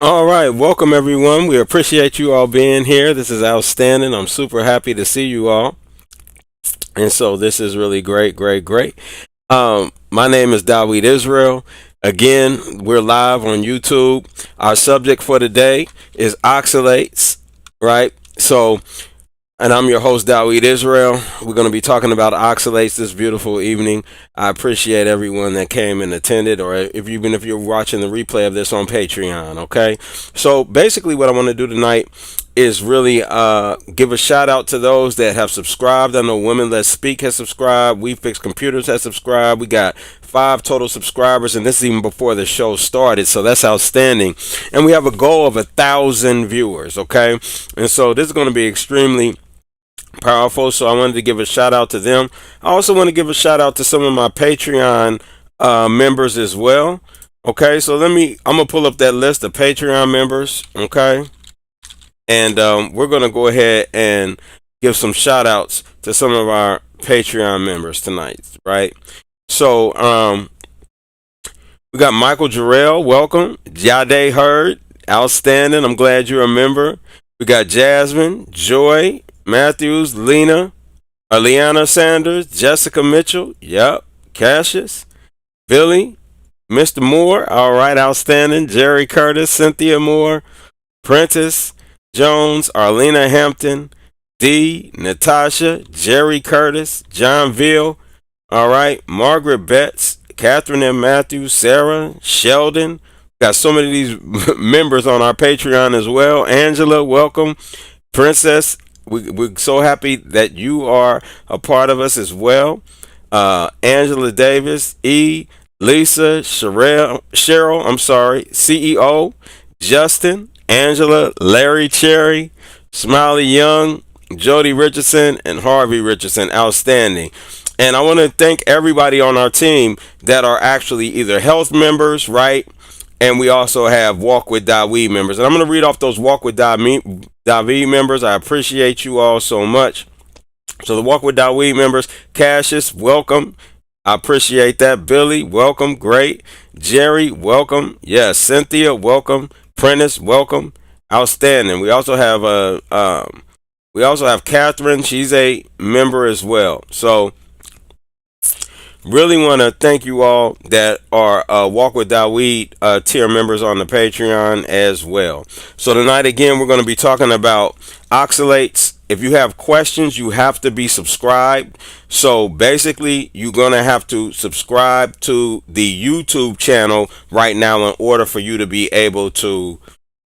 All right, welcome everyone. We appreciate you all being here. This is outstanding. I'm super happy to see you all. And so this is really great, great, great. My name is Dawid Israel. Again, we're live on YouTube. Our subject for today is oxalates, right? And I'm your host, Dawid Israel. We're going to be talking about oxalates this beautiful evening. I appreciate everyone that came and attended, or even if you're watching the replay of this on Patreon, okay? So basically what I want to do tonight is really give a shout out to those that have subscribed. I know Women Let's Speak has subscribed. We Fix Computers has subscribed. We got 5 total subscribers, and this is even before the show started, so that's outstanding. And we have a goal of 1,000 viewers, okay? And so this is going to be extremely powerful, so I wanted to give a shout out to them. I also want to give a shout out to some of my Patreon members as well. Okay, so I'm gonna pull up that list of Patreon members. Okay, and we're gonna go ahead and give some shout outs to some of our Patreon members tonight, right? So we got Michael Jarrell, welcome. Jade Hurd, outstanding. I'm glad you're a member. We got Jasmine, Joy, Matthews, Leanna Sanders, Jessica Mitchell, yep, Cassius, Billy, Mr. Moore, all right, outstanding, Jerry Curtis, Cynthia Moore, Prentice Jones, Arlena Hampton, D, Natasha, Jerry Curtis, John Veal, all right, Margaret Betts, Catherine M. Matthews, Sarah, Sheldon. Got so many of these members on our Patreon as well. Angela, welcome. Princess, we're so happy that you are a part of us as well. Angela Davis, E, Lisa, Cheryl, I'm sorry, CEO, Justin, Angela, Larry Cherry, Smiley Young, Jody Richardson, and Harvey Richardson. Outstanding. And I want to thank everybody on our team that are actually either health members, right? And we also have Walk with Dawid members. And I'm going to read off those Walk with Dawid members. I appreciate you all so much. So the Walk with Dawid members, Cassius, welcome. I appreciate that. Billy, welcome. Great. Jerry, welcome. Yes. Cynthia, welcome. Prentice, welcome. Outstanding. We also have Catherine. She's a member as well. So really want to thank you all that are Walk with Dawid tier members on the Patreon as well. So tonight again we're going to be talking about oxalates. If you have questions, you have to be subscribed. So basically you're going to have to subscribe to the YouTube channel right now in order for you to be able to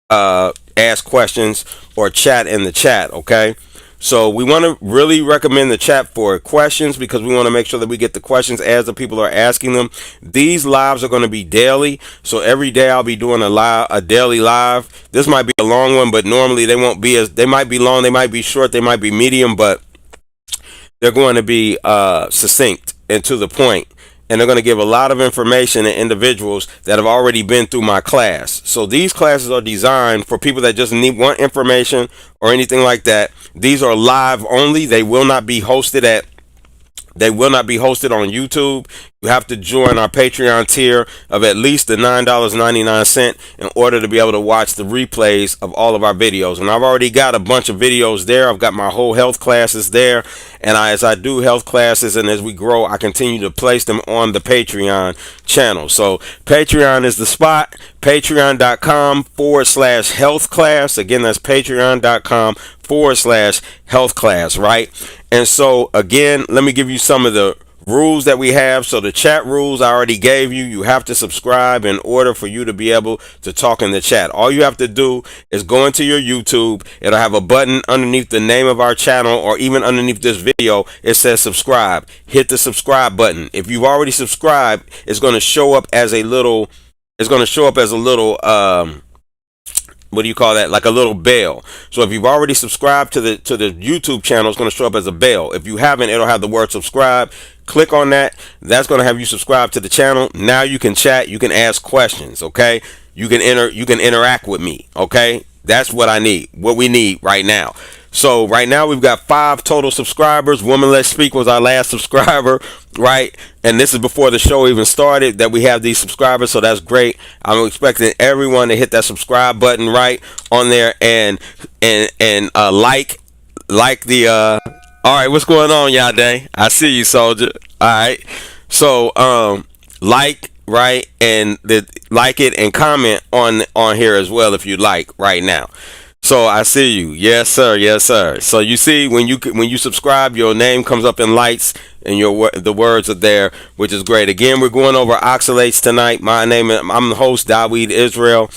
ask questions or chat in the chat, okay? So we want to really recommend the chat for questions because we want to make sure that we get the questions as the people are asking them. These lives are going to be daily. So every day I'll be doing a daily live. This might be a long one, but normally they won't be they might be long, they might be short, they might be medium, but they're going to be succinct and to the point. And they're going to give a lot of information to individuals that have already been through my class. So these classes are designed for people that just want information or anything like that. These are live only. They will not be hosted on YouTube. You have to join our Patreon tier of at least the $9.99 in order to be able to watch the replays of all of our videos. And I've already got a bunch of videos there. I've got my whole health classes there. And as I do health classes and as we grow, I continue to place them on the Patreon channel. So Patreon is the spot. Patreon.com/health class. Again, that's patreon.com/health class, right? And so again, let me give you some of the rules that we have. So the chat rules I already gave you. You have to subscribe in order for you to be able to talk in the chat. All you have to do is go into your YouTube. It'll have a button underneath the name of our channel or even underneath this video. It says subscribe. Hit the subscribe button. If you've already subscribed, it's going to show up as a little what do you call that? Like a little bell. So if you've already subscribed to the YouTube channel, it's going to show up as a bell. If you haven't, it'll have the word subscribe. Click on that. That's going to have you subscribe to the channel. Now you can chat. You can ask questions. Okay. You can interact with me. Okay. That's what we need right now. So right now we've got 5 total subscribers. Woman Let's Speak was our last subscriber, right? And this is before the show even started that we have these subscribers, so that's great. I'm expecting everyone to hit that subscribe button right on there and like the all right, what's going on, y'all day? I see you, soldier. All right. So like, right, and like it and comment on here as well if you like right now. So I see you. Yes, sir. Yes, sir. So you see when you subscribe, your name comes up in lights and the words are there, which is great. Again, we're going over oxalates tonight. I'm the host, Dawid Israel,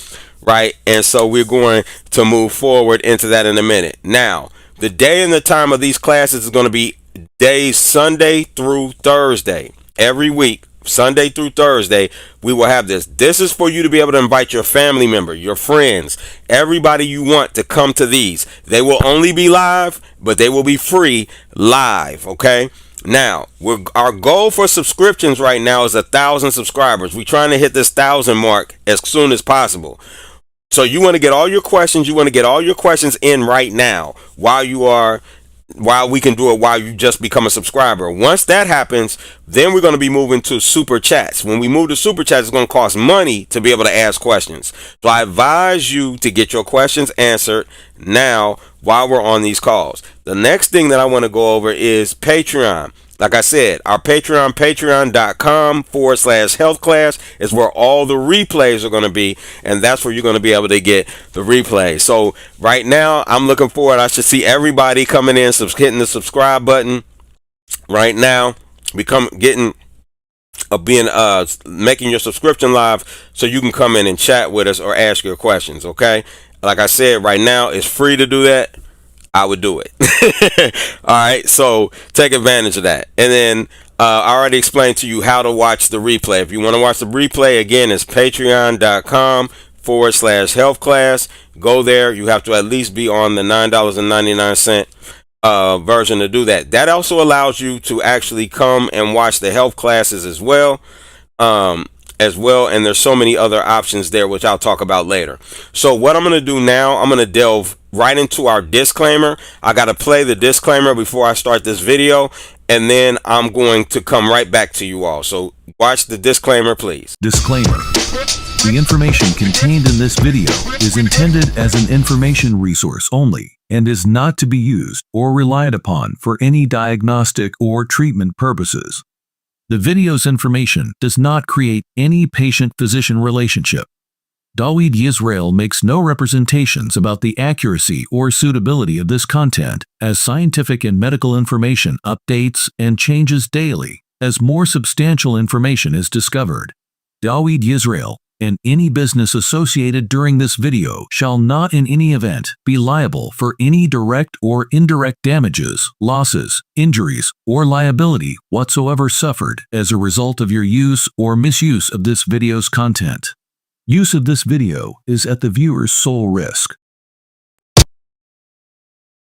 right? And so we're going to move forward into that in a minute. Now, the day and the time of these classes is going to be days Sunday through Thursday. Every week, Sunday through Thursday, we will have this. This is for you to be able to invite your family member, your friends, everybody you want to come to these. They will only be live, but they will be free live, okay? Now, our goal for subscriptions right now is 1,000 subscribers. We're trying to hit this 1,000 mark as soon as possible. So you want to get all your questions. You want to get all your questions in right now while we can do it while you just become a subscriber. Once that happens, then we're going to be moving to super chats. When we move to super chats, it's going to cost money to be able to ask questions. So I advise you to get your questions answered now while we're on these calls. The next thing that I want to go over is Patreon. Like I said, our Patreon, patreon.com/health class is where all the replays are going to be. And that's where you're going to be able to get the replays. So right now, I'm looking forward. I should see everybody coming in, hitting the subscribe button right now. Making your subscription live so you can come in and chat with us or ask your questions. Okay. Like I said, right now, it's free to do that. I would do it. All right, so take advantage of that. And then I already explained to you how to watch the replay. If you want to watch the replay, again, it's patreon.com/health class. Go there. You have to at least be on the $9.99 version to do that. That also allows you to actually come and watch the health classes as well. And there's so many other options there, which I'll talk about later. So what I'm going to do now, I'm going to delve right into our disclaimer. I got to play the disclaimer before I start this video, and then I'm going to come right back to you all. So watch the disclaimer, please. Disclaimer. The information contained in this video is intended as an information resource only and is not to be used or relied upon for any diagnostic or treatment purposes. The video's information does not create any patient-physician relationship. Dawid Yisrael makes no representations about the accuracy or suitability of this content, as scientific and medical information updates and changes daily as more substantial information is discovered. Dawid Yisrael and any business associated during this video shall not in any event be liable for any direct or indirect damages, losses, injuries, or liability whatsoever suffered as a result of your use or misuse of this video's content. Use of this video is at the viewer's sole risk.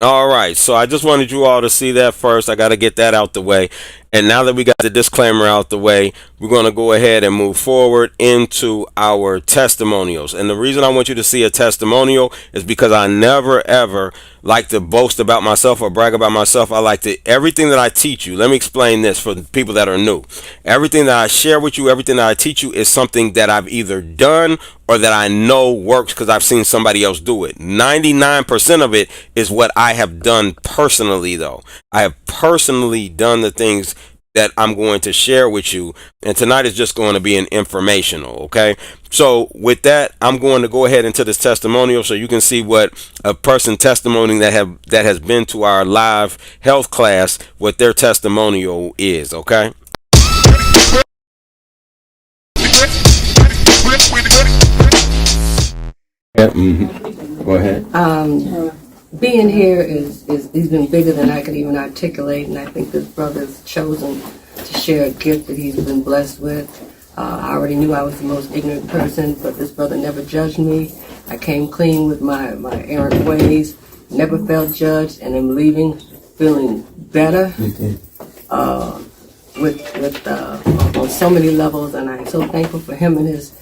All right, so I just wanted you all to see that first. I got to get that out the way. And now that we got the disclaimer out the way, we're going to go ahead and move forward into our testimonials. And the reason I want you to see a testimonial is because I never, ever like to boast about myself or brag about myself. I like to, everything that I teach you, let me explain this for people that are new. Everything that I share with you, everything that I teach you is something that I've either done or that I know works because I've seen somebody else do it. 99% of it is what I have done personally, though. I have personally done the things that I'm going to share with you, and tonight is just going to be an informational, okay? So with that, I'm going to go ahead into this testimonial so you can see what a person testimony that has been to our live health class, what their testimonial is, okay? Yeah, Go ahead. Being here is he's been bigger than I could even articulate, and I think this brother's chosen to share a gift that he's been blessed with. I already knew I was the most ignorant person, but this brother never judged me. I came clean with my errant ways, never felt judged, and I'm leaving feeling better on so many levels, and I'm so thankful for him and his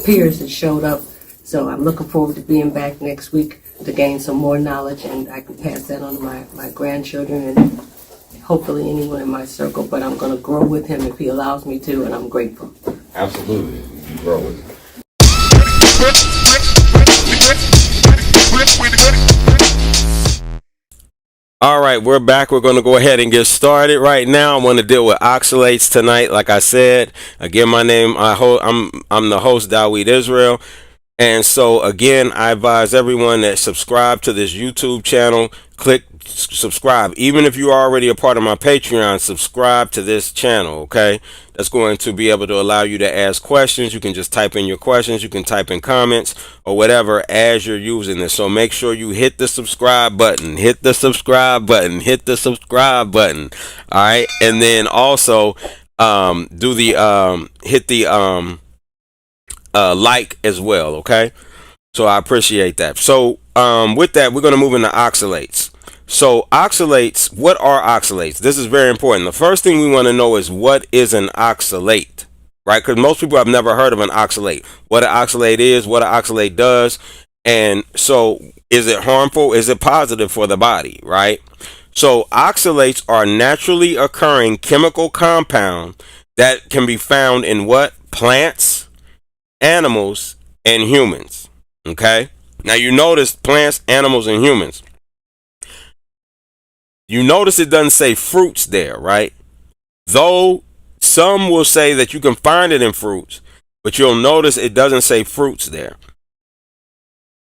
peers that showed up. So I'm looking forward to being back next week to gain some more knowledge, and I can pass that on to my grandchildren and hopefully anyone in my circle. But I'm going to grow with him if he allows me to, and I'm grateful. Absolutely, you grow with him. All right, we're back. We're going to go ahead and get started right now. I want to deal with oxalates tonight. Like I said, again, my name, I'm the host, Dawid Israel. And so, again, I advise everyone that subscribe to this YouTube channel. Click subscribe. Even if you're already a part of my Patreon, subscribe to this channel, okay? That's going to be able to allow you to ask questions. You can just type in your questions. You can type in comments or whatever as you're using this. So make sure you hit the subscribe button. Hit the subscribe button. Hit the subscribe button. All right? And then also hit the like as well, okay? So I appreciate that. So with that, we're going to move into oxalates. So oxalates, what are oxalates? This is very important. The first thing we want to know is what is an oxalate, right? Because most people have never heard of an oxalate. What an oxalate is, what an oxalate does, and so is it harmful? Is it positive for the body, right? So oxalates are naturally occurring chemical compound that can be found in what? Plants, animals, and humans. Okay, now you notice plants, animals, and humans. You notice it doesn't say fruits there, right? Though some will say that you can find it in fruits, but you'll notice it doesn't say fruits there.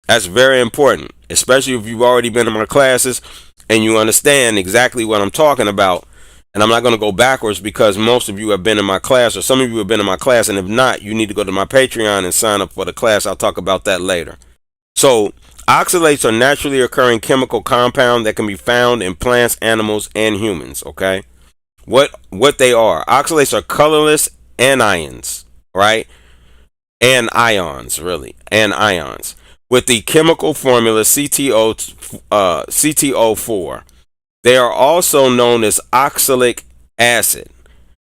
That's very important, especially if you've already been in my classes and you understand exactly what I'm talking about. And I'm not going to go backwards because most of you have been in my class, or some of you have been in my class, and if not, you need to go to my Patreon and sign up for the class. I'll talk about that later. So oxalates are naturally occurring chemical compound that can be found in plants, animals, and humans, okay? What they are. Oxalates are colorless anions, right? Anions, really. Anions. With the chemical formula CTO4. They are also known as oxalic acid.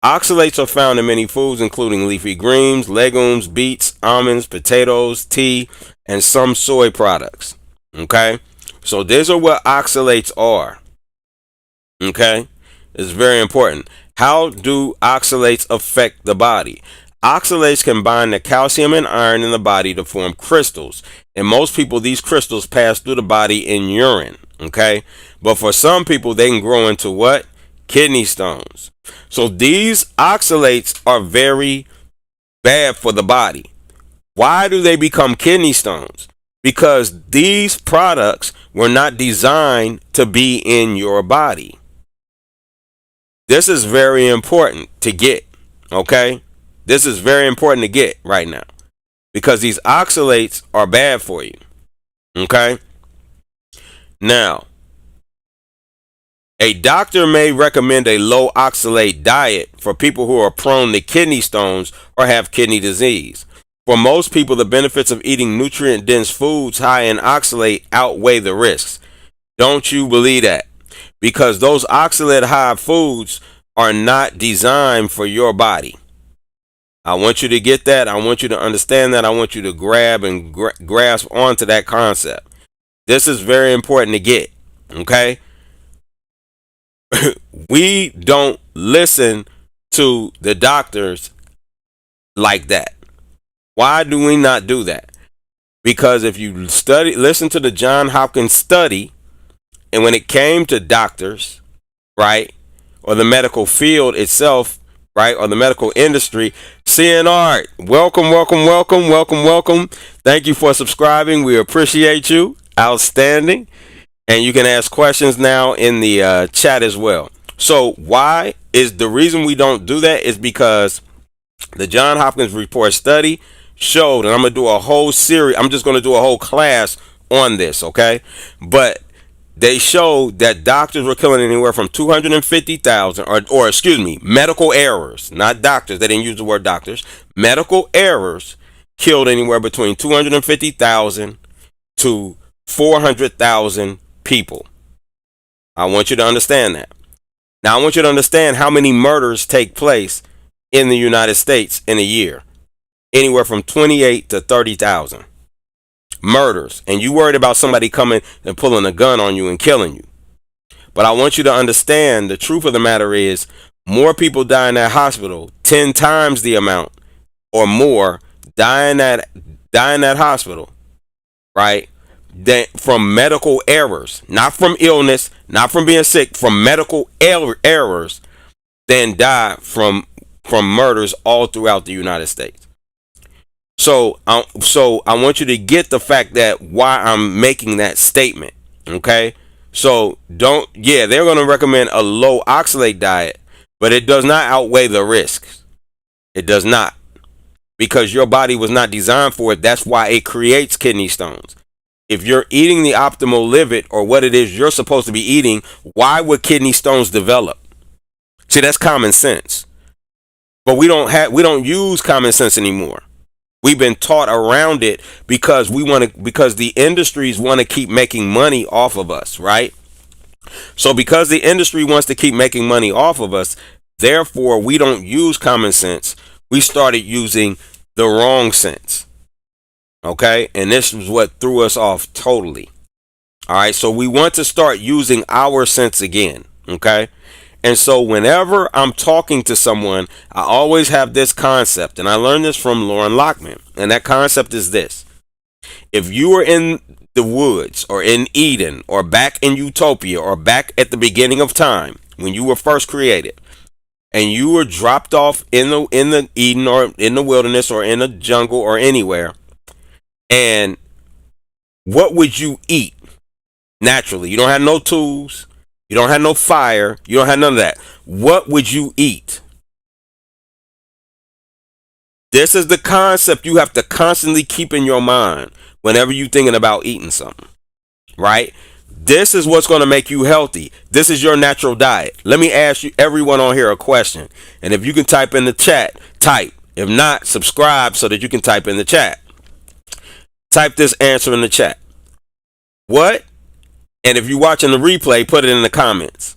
Oxalates are found in many foods, including leafy greens, legumes, beets, almonds, potatoes, tea, and some soy products. Okay? So these are what oxalates are. Okay? It's very important. How do oxalates affect the body? Oxalates can bind the calcium and iron in the body to form crystals. In most people, these crystals pass through the body in urine. Okay? But for some people, they can grow into what? Kidney stones. So these oxalates are very bad for the body. Why do they become kidney stones? Because these products were not designed to be in your body. This is very important to get. Okay? This is very important to get right now. Because these oxalates are bad for you. Okay? Now, a doctor may recommend a low oxalate diet for people who are prone to kidney stones or have kidney disease. For most people, the benefits of eating nutrient-dense foods high in oxalate outweigh the risks. Don't you believe that? Because those oxalate-high foods are not designed for your body. I want you to get that. I want you to understand that. I want you to grab and grasp onto that concept. This is very important to get, okay? We don't listen to the doctors like that. Why do we not do that? Because if you listen to the Johns Hopkins study, and when it came to doctors, right, or the medical field itself, right, or the medical industry, CNR, welcome. Thank you for subscribing. We appreciate you. Outstanding. And you can ask questions now in the chat as well. So why is the reason we don't do that is because the Johns Hopkins report study showed, and I'm going to do a whole series. I'm just going to do a whole class on this, okay? But they showed that doctors were killing anywhere from 250,000 or excuse me, medical errors, not doctors. They didn't use the word doctors. Medical errors killed anywhere between 250,000 to 400,000 people. I want you to understand that. Now, I want you to understand how many murders take place in the United States in a year. Anywhere from 28 to 30,000. murders, and you worried about somebody coming and pulling a gun on you and killing you. But I want you to understand the truth of the matter is more people die in that hospital, 10 times the amount or more die in that hospital, right? From medical errors, not from illness, not from being sick, from medical errors, than die from murders all throughout the United States. So I want you to get the fact that why I'm making that statement. Okay. So they're going to recommend a low oxalate diet, but it does not outweigh the risks. It does not, because your body was not designed for it. That's why it creates kidney stones. If you're eating the optimal livid or what it is you're supposed to be eating, why would kidney stones develop? See, that's common sense. But we don't use common sense anymore. We've been taught around it because because the industries want to keep making money off of us, right? So because the industry wants to keep making money off of us, therefore we don't use common sense. We started using the wrong sense. Okay? And this is what threw us off totally. All right? So we want to start using our sense again, okay? And so whenever I'm talking to someone, I always have this concept, and I learned this from Lauren Lockman. And that concept is this: if you are in the woods or in Eden or back in Utopia or back at the beginning of time when you were first created, and you were dropped off in the Eden or in the wilderness or in the jungle or anywhere, and what would you eat naturally? You don't have no tools. You don't have no fire. You don't have none of that. What would you eat? This is the concept you have to constantly keep in your mind whenever you're thinking about eating something, right? This is what's going to make you healthy. This is your natural diet. Let me ask you, everyone on here, a question. And if you can type in the chat, type. If not, subscribe so that you can type in the chat. Type this answer in the chat. What? And if you're watching the replay, put it in the comments.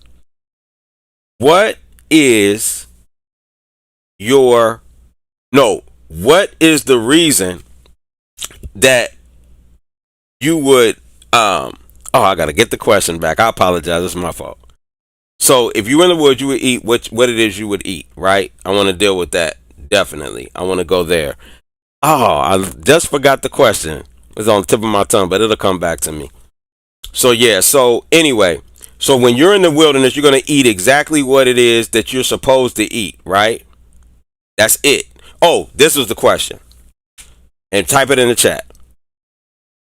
What is the reason that you would, I gotta get the question back. I apologize, it's my fault. So if you were in the woods, you would eat what it is you would eat, right? I want to deal with that, definitely. I want to go there. Oh, I just forgot the question. It was on the tip of my tongue, but it'll come back to me. So anyway, so when you're in the wilderness, you're going to eat exactly what it is that you're supposed to eat, right? That's it. Oh, this was the question. And type it in the chat.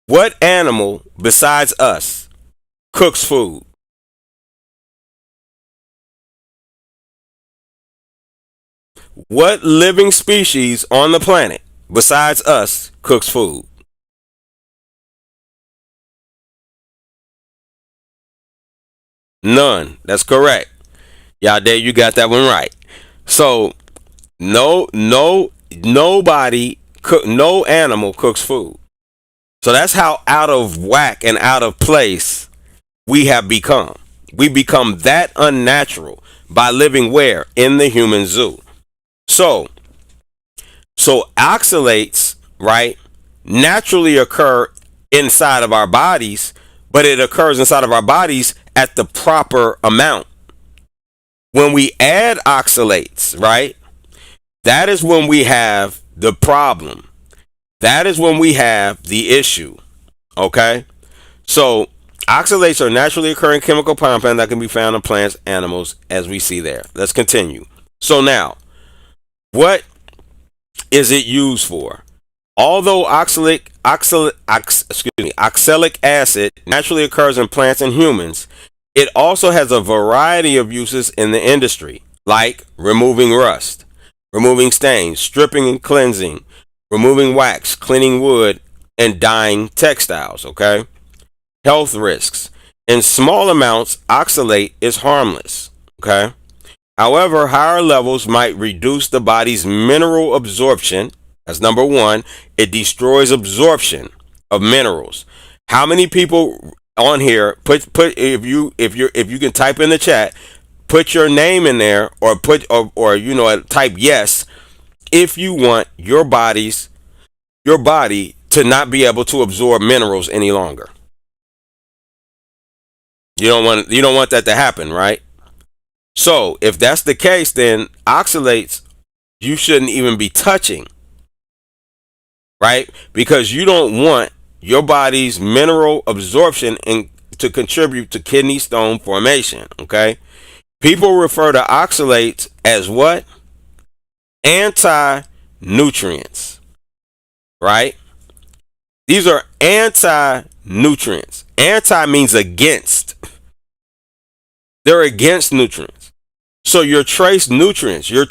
What animal besides us cooks food? What living species on the planet besides us cooks food? None. That's correct. Y'all there, you got that one right. So no animal cooks food. So that's how out of whack and out of place we have become. We become that unnatural by living where? In the human zoo. So oxalates, right, naturally occur inside of our bodies, but it occurs inside of our bodies at the proper amount. When we add oxalates, right, that is when we have the problem. That is when we have the issue. Okay? So oxalates are naturally occurring chemical compounds that can be found in plants, animals, as we see there. Let's continue. So now, what is it used for? Although oxalic acid naturally occurs in plants and humans, it also has a variety of uses in the industry, like removing rust, removing stains, stripping and cleansing, removing wax, cleaning wood, and dyeing textiles, okay? Health risks. In small amounts, oxalate is harmless, okay? However, higher levels might reduce the body's mineral absorption. That's number one. It destroys absorption of minerals. How many people on here put if you can type in the chat, put your name in there, or type yes if you want your body to not be able to absorb minerals any longer. You don't want that to happen, right? So if that's the case, then oxalates you shouldn't even be touching, right? Because you don't want your body's mineral absorption to contribute to kidney stone formation, okay? People refer to oxalates as what? Anti-nutrients, right? These are anti-nutrients. Anti means against. They're against nutrients. So your trace nutrients, your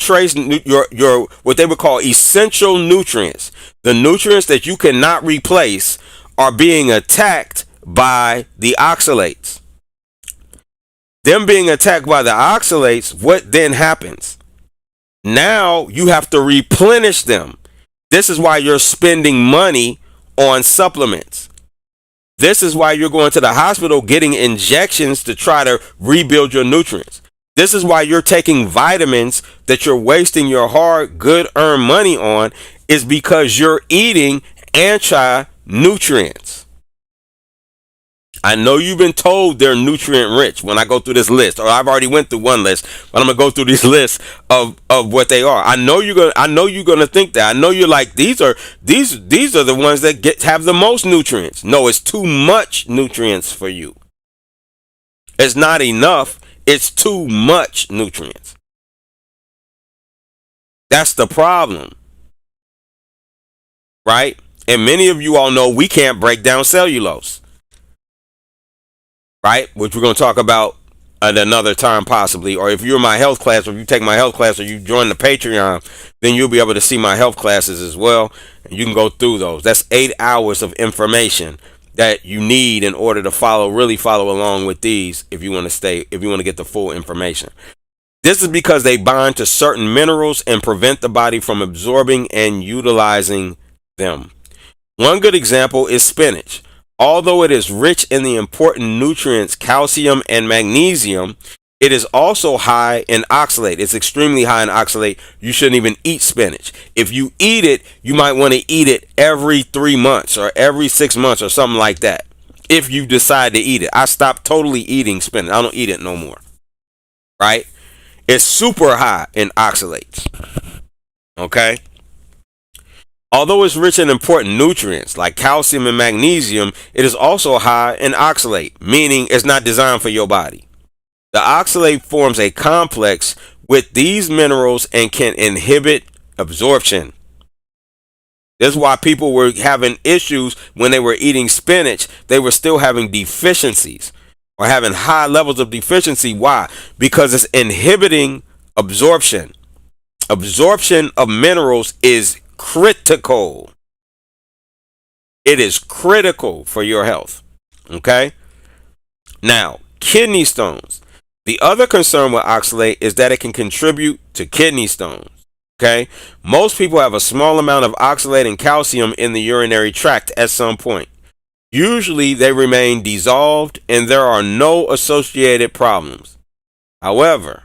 what they would call essential nutrients, the nutrients that you cannot replace, are being attacked by the oxalates. Them being attacked by the oxalates, what then happens? Now you have to replenish them. This is why you're spending money on supplements. This is why you're going to the hospital getting injections to try to rebuild your nutrients. This is why you're taking vitamins that you're wasting your hard, good earned money on, is because you're eating anti-nutrients. I know you've been told they're nutrient rich when I go through this list, or I've already went through one list, but I'm gonna go through these lists of what they are. I know you're gonna think that. I know you're like, these are the ones that have the most nutrients. No, it's too much nutrients for you. It's not enough. It's too much nutrients. That's the problem, right? And many of you all know we can't break down cellulose, right? Which we're going to talk about at another time possibly. Or if you're in my health class, or if you take my health class, or you join the Patreon, then you'll be able to see my health classes as well. And you can go through those. That's 8 hours of information that you need in order to really follow along with these if you want to get the full information. This is because they bind to certain minerals and prevent the body from absorbing and utilizing them. One good example is spinach. Although it is rich in the important nutrients calcium and magnesium, it is also high in oxalate. It's extremely high in oxalate. You shouldn't even eat spinach. If you eat it, you might want to eat it every 3 months or every 6 months or something like that. If you decide to eat it. I stopped totally eating spinach. I don't eat it no more. Right? It's super high in oxalates. Okay? Although it's rich in important nutrients like calcium and magnesium, it is also high in oxalate, meaning it's not designed for your body. The oxalate forms a complex with these minerals and can inhibit absorption. This is why people were having issues when they were eating spinach. They were still having deficiencies or having high levels of deficiency. Why? Because it's inhibiting absorption. Absorption of minerals is critical. It is critical for your health. Okay? Now, kidney stones. The other concern with oxalate is that it can contribute to kidney stones. Okay? Most people have a small amount of oxalate and calcium in the urinary tract at some point. Usually they remain dissolved and there are no associated problems. However,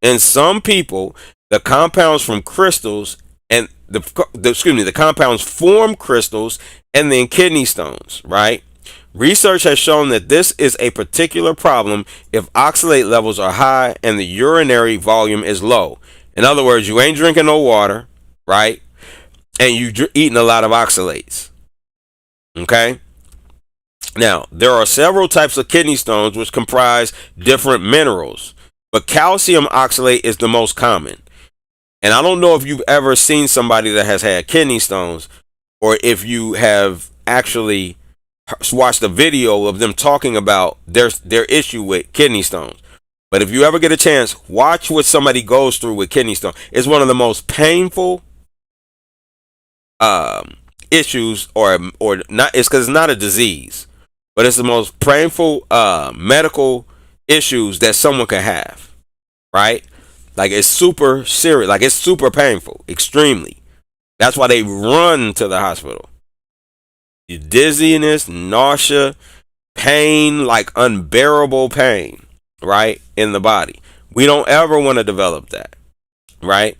in some people, the compounds from crystals and the compounds form crystals and then kidney stones, right? Research has shown that this is a particular problem if oxalate levels are high and the urinary volume is low. In other words, you ain't drinking no water, right? And you eating a lot of oxalates. Okay? Now, there are several types of kidney stones which comprise different minerals, but calcium oxalate is the most common. And I don't know if you've ever seen somebody that has had kidney stones, or if you have actually watched a video of them talking about their issue with kidney stones. But if you ever get a chance, watch what somebody goes through with kidney stones. It's one of the most painful issues, or not. It's because it's not a disease, but it's the most painful medical issues that someone can have. Right? Like, it's super serious. Like, it's super painful, extremely. That's why they run to the hospital. Dizziness, nausea, pain, like unbearable pain, right, in the body. We don't ever want to develop that, right?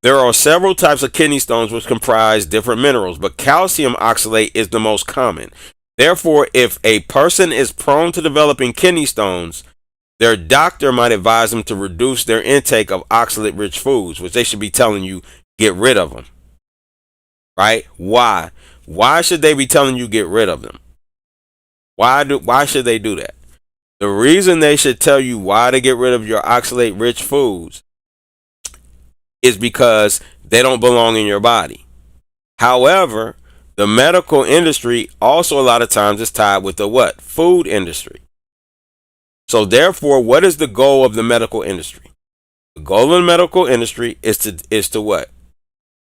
There are several types of kidney stones which comprise different minerals, but calcium oxalate is the most common. Therefore, if a person is prone to developing kidney stones, their doctor might advise them to reduce their intake of oxalate-rich foods, which they should be telling you get rid of them. Right? Why? Why should they be telling you get rid of them? Why should they do that? The reason they should tell you why to get rid of your oxalate-rich foods is because they don't belong in your body. However, the medical industry also a lot of times is tied with the what? Food industry. So therefore, what is the goal of the medical industry? The goal of the medical industry is to what?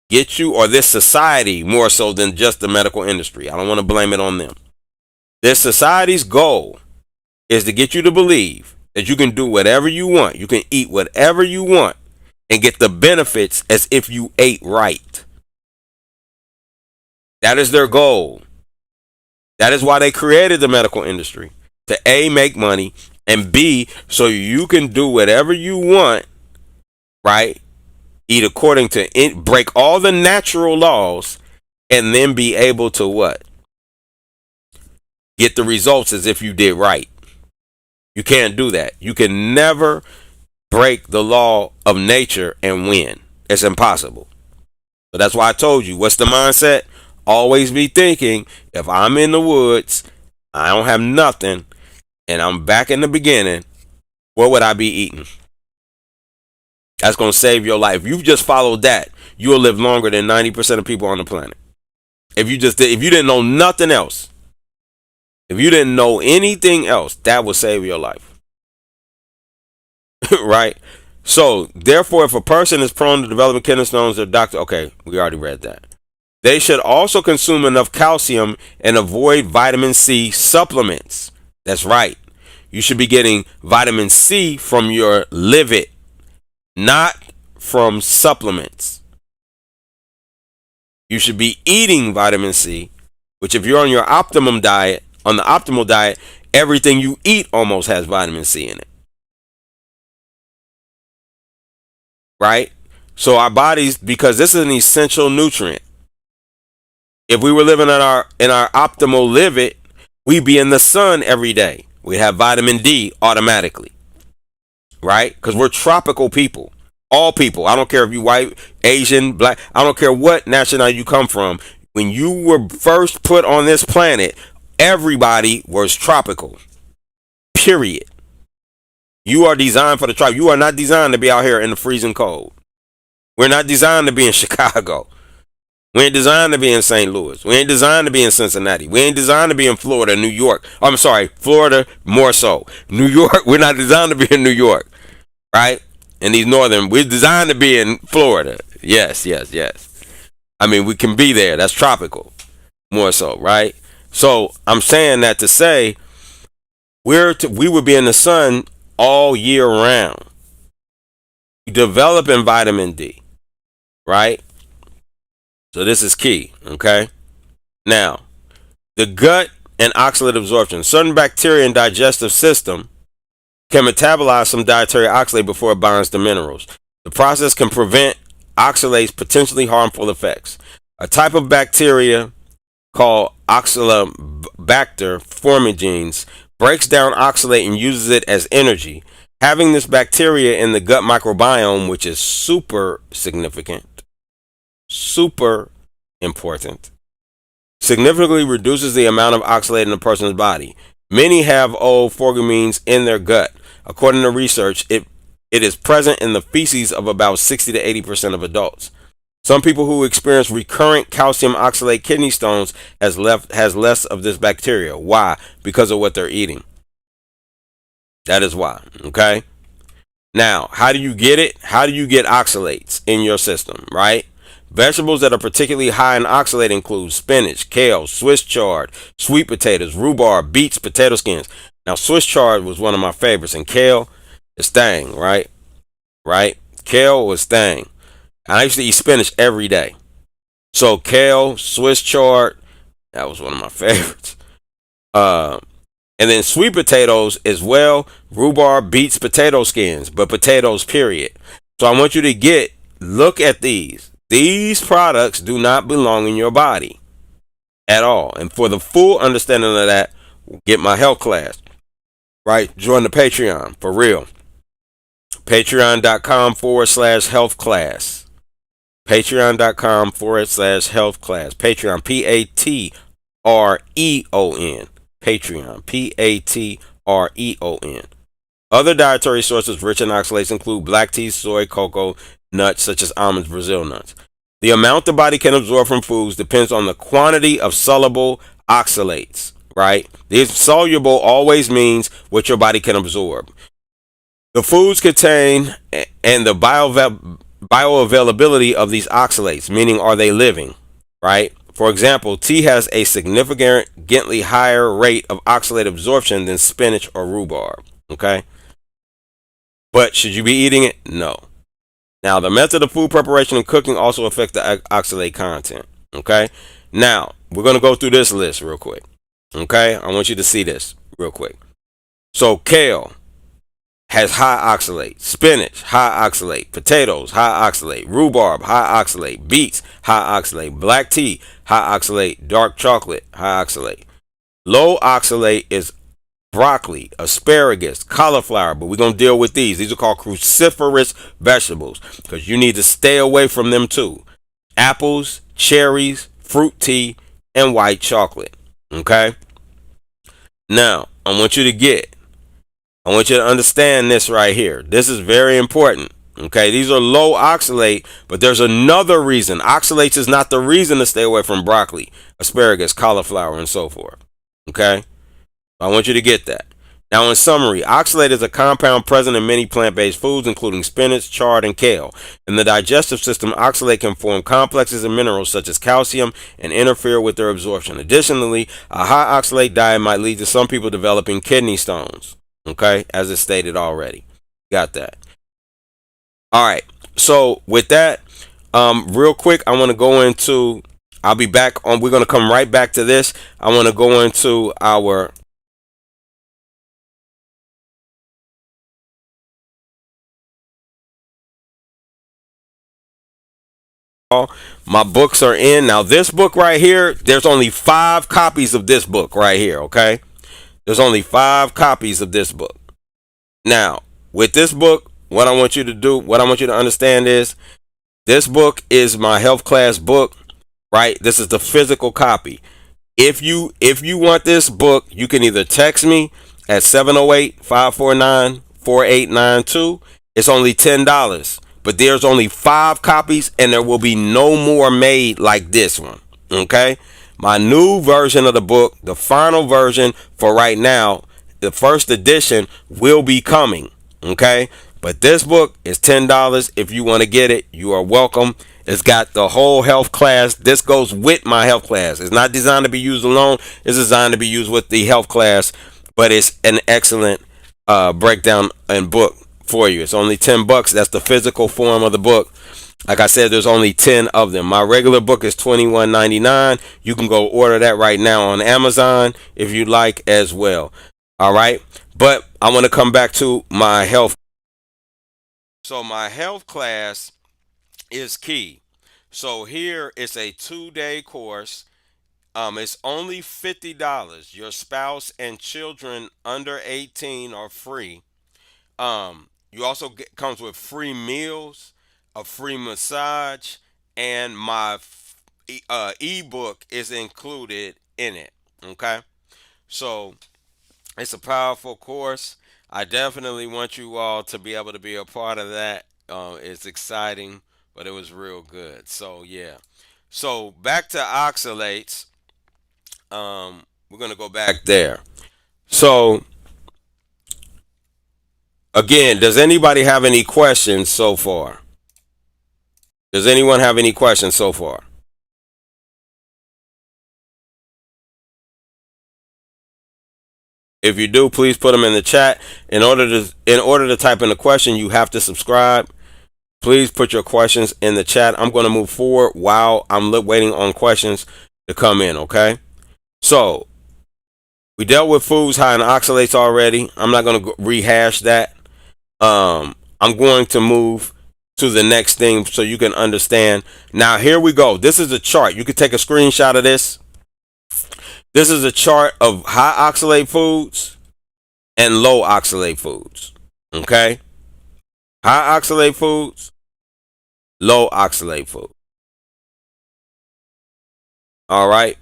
Get you, or this society more so than just the medical industry. I don't want to blame it on them. This society's goal is to get you to believe that you can do whatever you want. You can eat whatever you want and get the benefits as if you ate right. That is their goal. That is why they created the medical industry. To A, make money, and B, so you can do whatever you want, right? Eat according to, break all the natural laws, and then be able to what? Get the results as if you did right. You can't do that. You can never break the law of nature and win. It's impossible. So that's why I told you, what's the mindset? Always be thinking, if I'm in the woods, I don't have nothing, and I'm back in the beginning, what would I be eating? That's going to save your life. If you just followed that, you'll live longer than 90% of people on the planet. If you didn't know nothing else, if you didn't know anything else, that would save your life. Right? So, therefore, if a person is prone to developing kidney stones, their doctor, okay, we already read that. They should also consume enough calcium and avoid vitamin C supplements. That's right. You should be getting vitamin C from your liver, not from supplements. You should be eating vitamin C, which if you're on your optimum diet, on the optimal diet, everything you eat almost has vitamin C in it. Right? So our bodies, because this is an essential nutrient. If we were living in our optimal liver, we'd be in the sun every day. We'd have vitamin D automatically. Right? Because we're tropical people. All people. I don't care if you're white, Asian, black. I don't care what nationality you come from. When you were first put on this planet, everybody was tropical. Period. You are designed for the tropics. You are not designed to be out here in the freezing cold. We're not designed to be in Chicago. We ain't designed to be in St. Louis. We ain't designed to be in Cincinnati. We ain't designed to be in Florida, New York. I'm sorry, Florida more so. New York, we're not designed to be in New York. Right? In these northern, we're designed to be in Florida. Yes. I mean, we can be there. That's tropical. More so, right? So I'm saying that to say we would be in the sun all year round. Developing vitamin D. Right? So this is key, okay? Now, the gut and oxalate absorption. Certain bacteria and digestive system can metabolize some dietary oxalate before it binds to minerals. The process can prevent oxalate's potentially harmful effects. A type of bacteria called Oxalobacter formigenes breaks down oxalate and uses it as energy. Having this bacteria in the gut microbiome, which is super significant, super important, significantly reduces the amount of oxalate in a person's body. Many have O-forgamines in their gut. According to research, it is present in the feces of about 60 to 80% of adults. Some people who experience recurrent calcium oxalate kidney stones has less of this bacteria. Why? Because of what they're eating. That is why. Okay? Now, how do you get it? How do you get oxalates in your system, right? Vegetables that are particularly high in oxalate include spinach, kale, Swiss chard, sweet potatoes, rhubarb, beets, potato skins. Now, Swiss chard was one of my favorites, and kale is thing, right? Right? Kale was thing. I used to eat spinach every day. So kale, Swiss chard, that was one of my favorites. And then sweet potatoes as well, rhubarb, beets, potato skins, but potatoes, period. So I want you to get look at these. These products do not belong in your body at all. And for the full understanding of that, get my health class. Right? Join the Patreon for real. Patreon.com/health class. Patreon.com/health class. Patreon, Patreon. Patreon, Patreon. Other dietary sources rich in oxalates include black tea, soy, cocoa, nuts such as almonds, Brazil nuts. The amount the body can absorb from foods depends on the quantity of soluble oxalates, right? This soluble always means what your body can absorb. The foods contain and the bioavailability of these oxalates, meaning are they living, right? For example, tea has a significantly higher rate of oxalate absorption than spinach or rhubarb, okay? But should you be eating it? No. Now, the method of food preparation and cooking also affect the oxalate content, okay? Now, we're going to go through this list real quick, okay? I want you to see this real quick. So, kale has high oxalate. Spinach, high oxalate. Potatoes, high oxalate. Rhubarb, high oxalate. Beets, high oxalate. Black tea, high oxalate. Dark chocolate, high oxalate. Low oxalate is broccoli, asparagus, cauliflower, but we're going to deal with these. These are called cruciferous vegetables because you need to stay away from them too. Apples, cherries, fruit tea, and white chocolate. Okay? Now, I want you to understand this right here. This is very important. Okay, these are low oxalate, but there's another reason. Oxalates is not the reason to stay away from broccoli, asparagus, cauliflower, and so forth. Okay? I want you to get that. Now, in summary, oxalate is a compound present in many plant-based foods, including spinach, chard, and kale. In the digestive system, oxalate can form complexes and minerals such as calcium and interfere with their absorption. Additionally, a high oxalate diet might lead to some people developing kidney stones. Okay, as it's stated already. Got that. All right. So with that, real quick, I want to go into. I'll be back on. We're going to come right back to this. I want to go into our. My books are in. Now, this book right here, there's only 5 copies of this book right here, okay? There's only 5 copies of this book. Now, with this book, what I want you to do, what I want you to understand is, this book is my health class book, right? This is the physical copy. If you want this book, you can either text me at 708-549-4892. It's only $10. But there's only 5 copies and there will be no more made like this one. Okay? My new version of the book, the final version for right now, the first edition will be coming. Okay? But this book is $10. If you want to get it, you are welcome. It's got the whole health class. This goes with my health class. It's not designed to be used alone. It's designed to be used with the health class. But it's an excellent breakdown and book for you. It's only $10. That's the physical form of the book. Like I said, there's only 10 of them. My regular book is $21.99. You can go order that right now on Amazon if you like as well. All right. But I want to come back to my health. So my health class is key. So here it's a 2-day course. It's only $50. Your spouse and children under 18 are free. You also comes with free meals, a free massage, and my ebook is included in it. Okay, so it's a powerful course. I definitely want you all to be able to be a part of that. It's exciting, but it was real good. So yeah. So back to oxalates. We're gonna go back there. So again, does anybody have any questions so far? Does anyone have any questions so far? If you do, please put them in the chat. In order to type in a question, you have to subscribe. Please put your questions in the chat. I'm going to move forward while I'm waiting on questions to come in, okay? So, we dealt with foods high in oxalates already. I'm not going to rehash that. I'm going to move to the next thing so you can understand. Now, here we go. This is a chart. You can take a screenshot of this. This is a chart of high oxalate foods and low oxalate foods. Okay? High oxalate foods, low oxalate food. All right?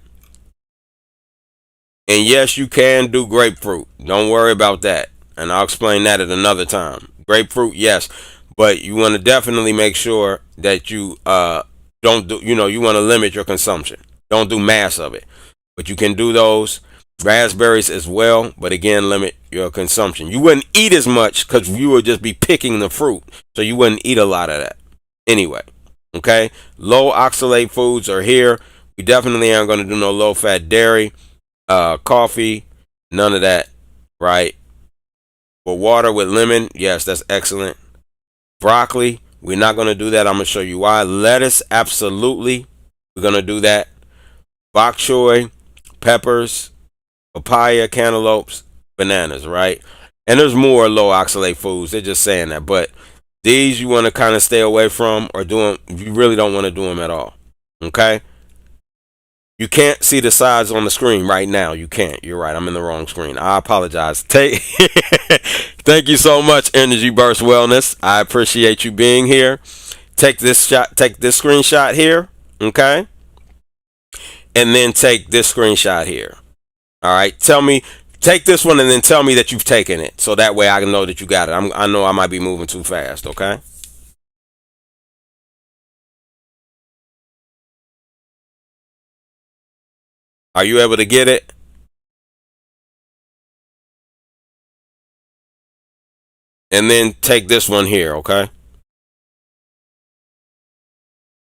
And yes, you can do grapefruit. Don't worry about that. And I'll explain that at another time. Grapefruit, yes. But you want to definitely make sure that you don't do, you want to limit your consumption. Don't do mass of it. But you can do those. Raspberries as well. But again, limit your consumption. You wouldn't eat as much because you would just be picking the fruit. So you wouldn't eat a lot of that. Anyway, okay? Low oxalate foods are here. We definitely aren't going to do no low fat dairy, coffee, none of that, right? But water with lemon, yes, that's excellent. Broccoli, we're not going to do that. I'm going to show you why. Lettuce, absolutely. We're going to do that. Bok choy, peppers, papaya, cantaloupes, bananas, right? And there's more low oxalate foods. They're just saying that. But these you want to kind of stay away from or do them. You really don't want to do them at all. Okay? You can't see the size on the screen right now. You can't. You're right. I'm in the wrong screen. I apologize. Thank you so much, Energy Burst Wellness. I appreciate you being here. Take this shot. Take this screenshot here. Okay? And then take this screenshot here. All right? Take this one and then tell me that you've taken it. So that way I can know that you got it. I know I might be moving too fast. Okay? Are you able to get it? And then take this one here, okay?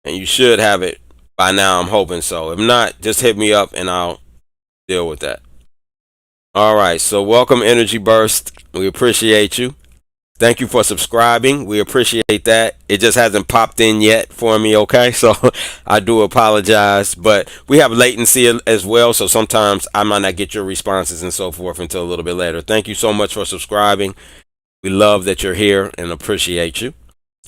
And you should have it by now, I'm hoping so. If not, just hit me up and I'll deal with that. All right, so welcome Energy Burst. We appreciate you. Thank you for subscribing. We appreciate that. It just hasn't popped in yet for me, okay? So I do apologize, but we have latency as well, so sometimes I might not get your responses and so forth until a little bit later. Thank you so much for subscribing. We love that you're here and appreciate you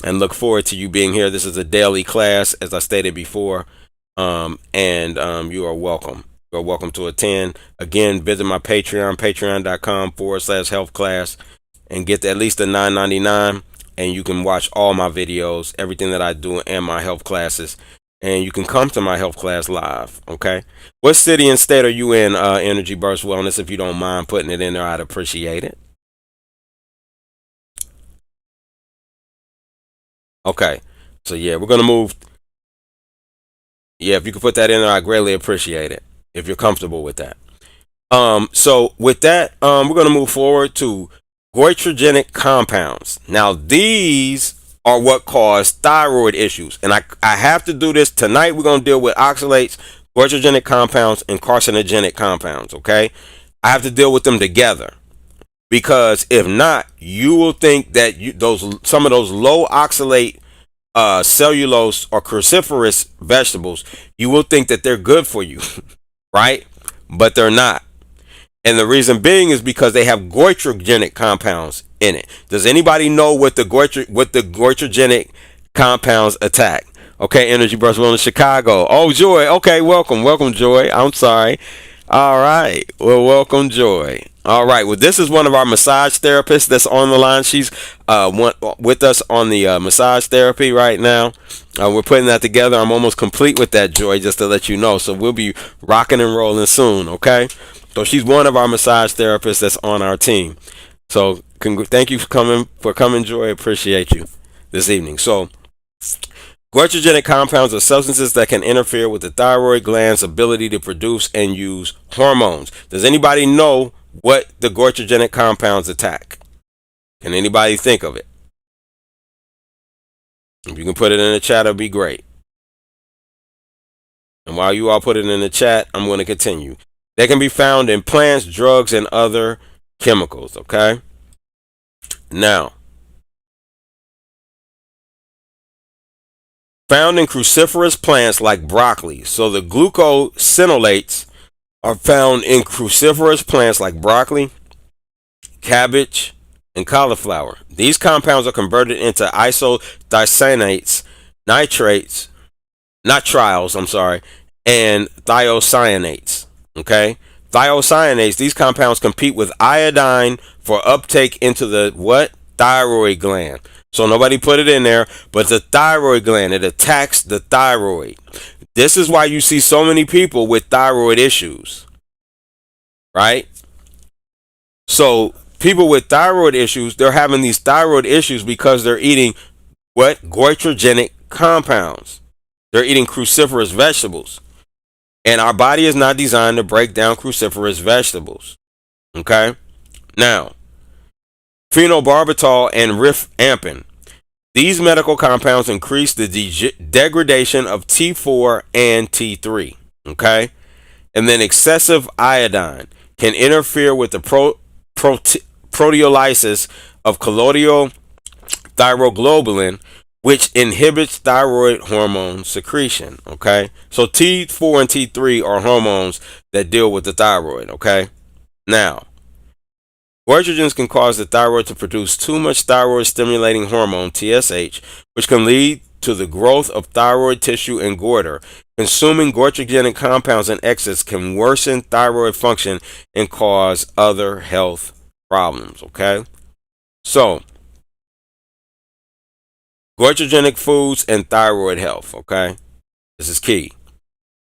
and look forward to you being here. This is a daily class, as I stated before, and you are welcome. You're welcome to attend. Again, visit my Patreon, patreon.com/health class. And get at least a $9.99, and you can watch all my videos, everything that I do, and my health classes. And you can come to my health class live, okay? What city and state are you in, Energy Burst Wellness? If you don't mind putting it in there, I'd appreciate it. Okay, so yeah, we're going to move. Yeah, if you could put that in there, I greatly appreciate it, if you're comfortable with that. So with that, we're going to move forward to goitrogenic compounds. Now, these are what cause thyroid issues. And I have to do this tonight. We're going to deal with oxalates, goitrogenic compounds, and carcinogenic compounds, okay? I have to deal with them together. Because if not, you will think that some of those low oxalate cellulose or cruciferous vegetables, you will think that they're good for you, right? But they're not. And the reason being is because they have goitrogenic compounds in it. Does anybody know what the goitrogenic compounds attack? Okay, Energy Burst Wellness Chicago. Oh, Joy. Okay, welcome, Joy. I'm sorry. All right. Well, welcome, Joy. All right. Well, this is one of our massage therapists that's on the line. She's with us on the massage therapy right now. We're putting that together. I'm almost complete with that, Joy, just to let you know. So we'll be rocking and rolling soon, okay? So she's one of our massage therapists that's on our team. So thank you for coming, Joy. Appreciate you this evening. So goitrogenic compounds are substances that can interfere with the thyroid gland's ability to produce and use hormones. Does anybody know what the goitrogenic compounds attack? Can anybody think of it? If you can put it in the chat, it'll be great. And while you all put it in the chat, I'm going to continue. They can be found in plants, drugs, and other chemicals, okay? Now, found in cruciferous plants like broccoli. So the glucosinolates are found in cruciferous plants like broccoli, cabbage, and and cauliflower. These compounds are converted into isothiocinates, nitrates, nitriles, and thiocyanates. Okay? Thiocyanates, these compounds compete with iodine for uptake into the what? Thyroid gland. So nobody put it in there, but the thyroid gland, it attacks the thyroid. This is why you see so many people with thyroid issues. Right? So people with thyroid issues, they're having these thyroid issues because they're eating what? Goitrogenic compounds. They're eating cruciferous vegetables. And our body is not designed to break down cruciferous vegetables. Okay? Now, phenobarbital and rifampin. These medical compounds increase the degradation of T4 and T3. Okay? And then excessive iodine can interfere with the proteolysis of colloidal thyroglobulin, which inhibits thyroid hormone secretion. Okay? So T4 and T3 are hormones that deal with the thyroid. Okay? Now, goitrogens can cause the thyroid to produce too much thyroid stimulating hormone, TSH, which can lead to the growth of thyroid tissue and goiter. Consuming goitrogenic compounds in excess can worsen thyroid function and cause other health problems. Okay? So, goitrogenic foods and thyroid health. Okay? This is key.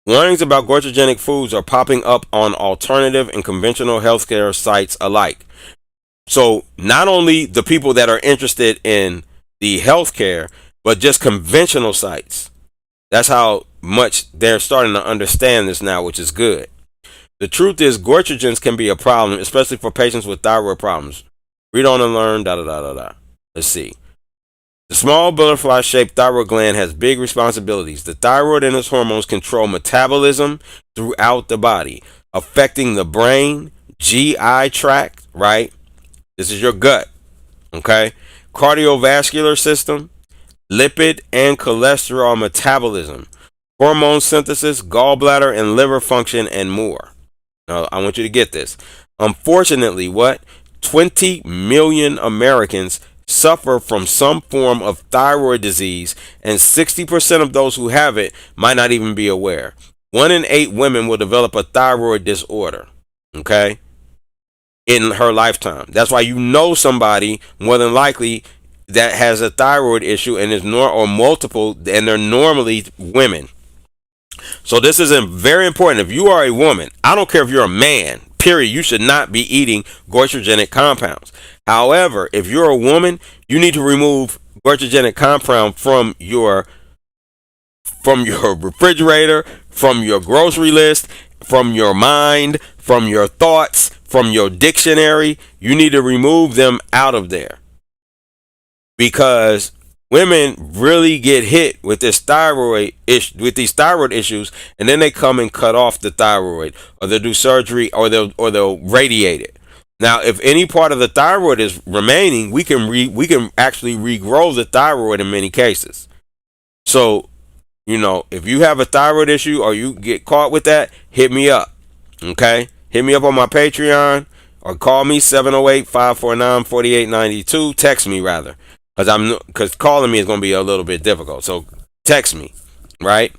Warnings about goitrogenic foods are popping up on alternative and conventional healthcare sites alike. So not only the people that are interested in the healthcare, but just conventional sites. That's how much they're starting to understand this now, which is good. The truth is, goitrogens can be a problem, especially for patients with thyroid problems. Read on and learn. Let's see. The small butterfly-shaped thyroid gland has big responsibilities. The thyroid and its hormones control metabolism throughout the body, affecting the brain, GI tract, right? This is your gut, okay? Cardiovascular system, lipid and cholesterol metabolism, hormone synthesis, gallbladder and liver function, and more. Now, I want you to get this. Unfortunately, 20 million Americans suffer from some form of thyroid disease, and 60% of those who have it might not even be aware. 1 in 8 women will develop a thyroid disorder, okay, in her lifetime. That's why you know somebody more than likely that has a thyroid issue and is or multiple, and they're normally women. So this is very important. If you are a woman, I don't care if you're a man, period, you should not be eating goitrogenic compounds. However, if you're a woman, you need to remove goitrogenic compound from your refrigerator, from your grocery list, from your mind, from your thoughts, from your dictionary. You need to remove them out of there, because women really get hit with these thyroid issues, and then they come and cut off the thyroid, or they'll do surgery, or they'll radiate it. Now, if any part of the thyroid is remaining, we can actually regrow the thyroid in many cases. So, if you have a thyroid issue or you get caught with that, hit me up. Okay? Hit me up on my Patreon or call me 708-549-4892. Text me rather. Because calling me is going to be a little bit difficult. So text me, right?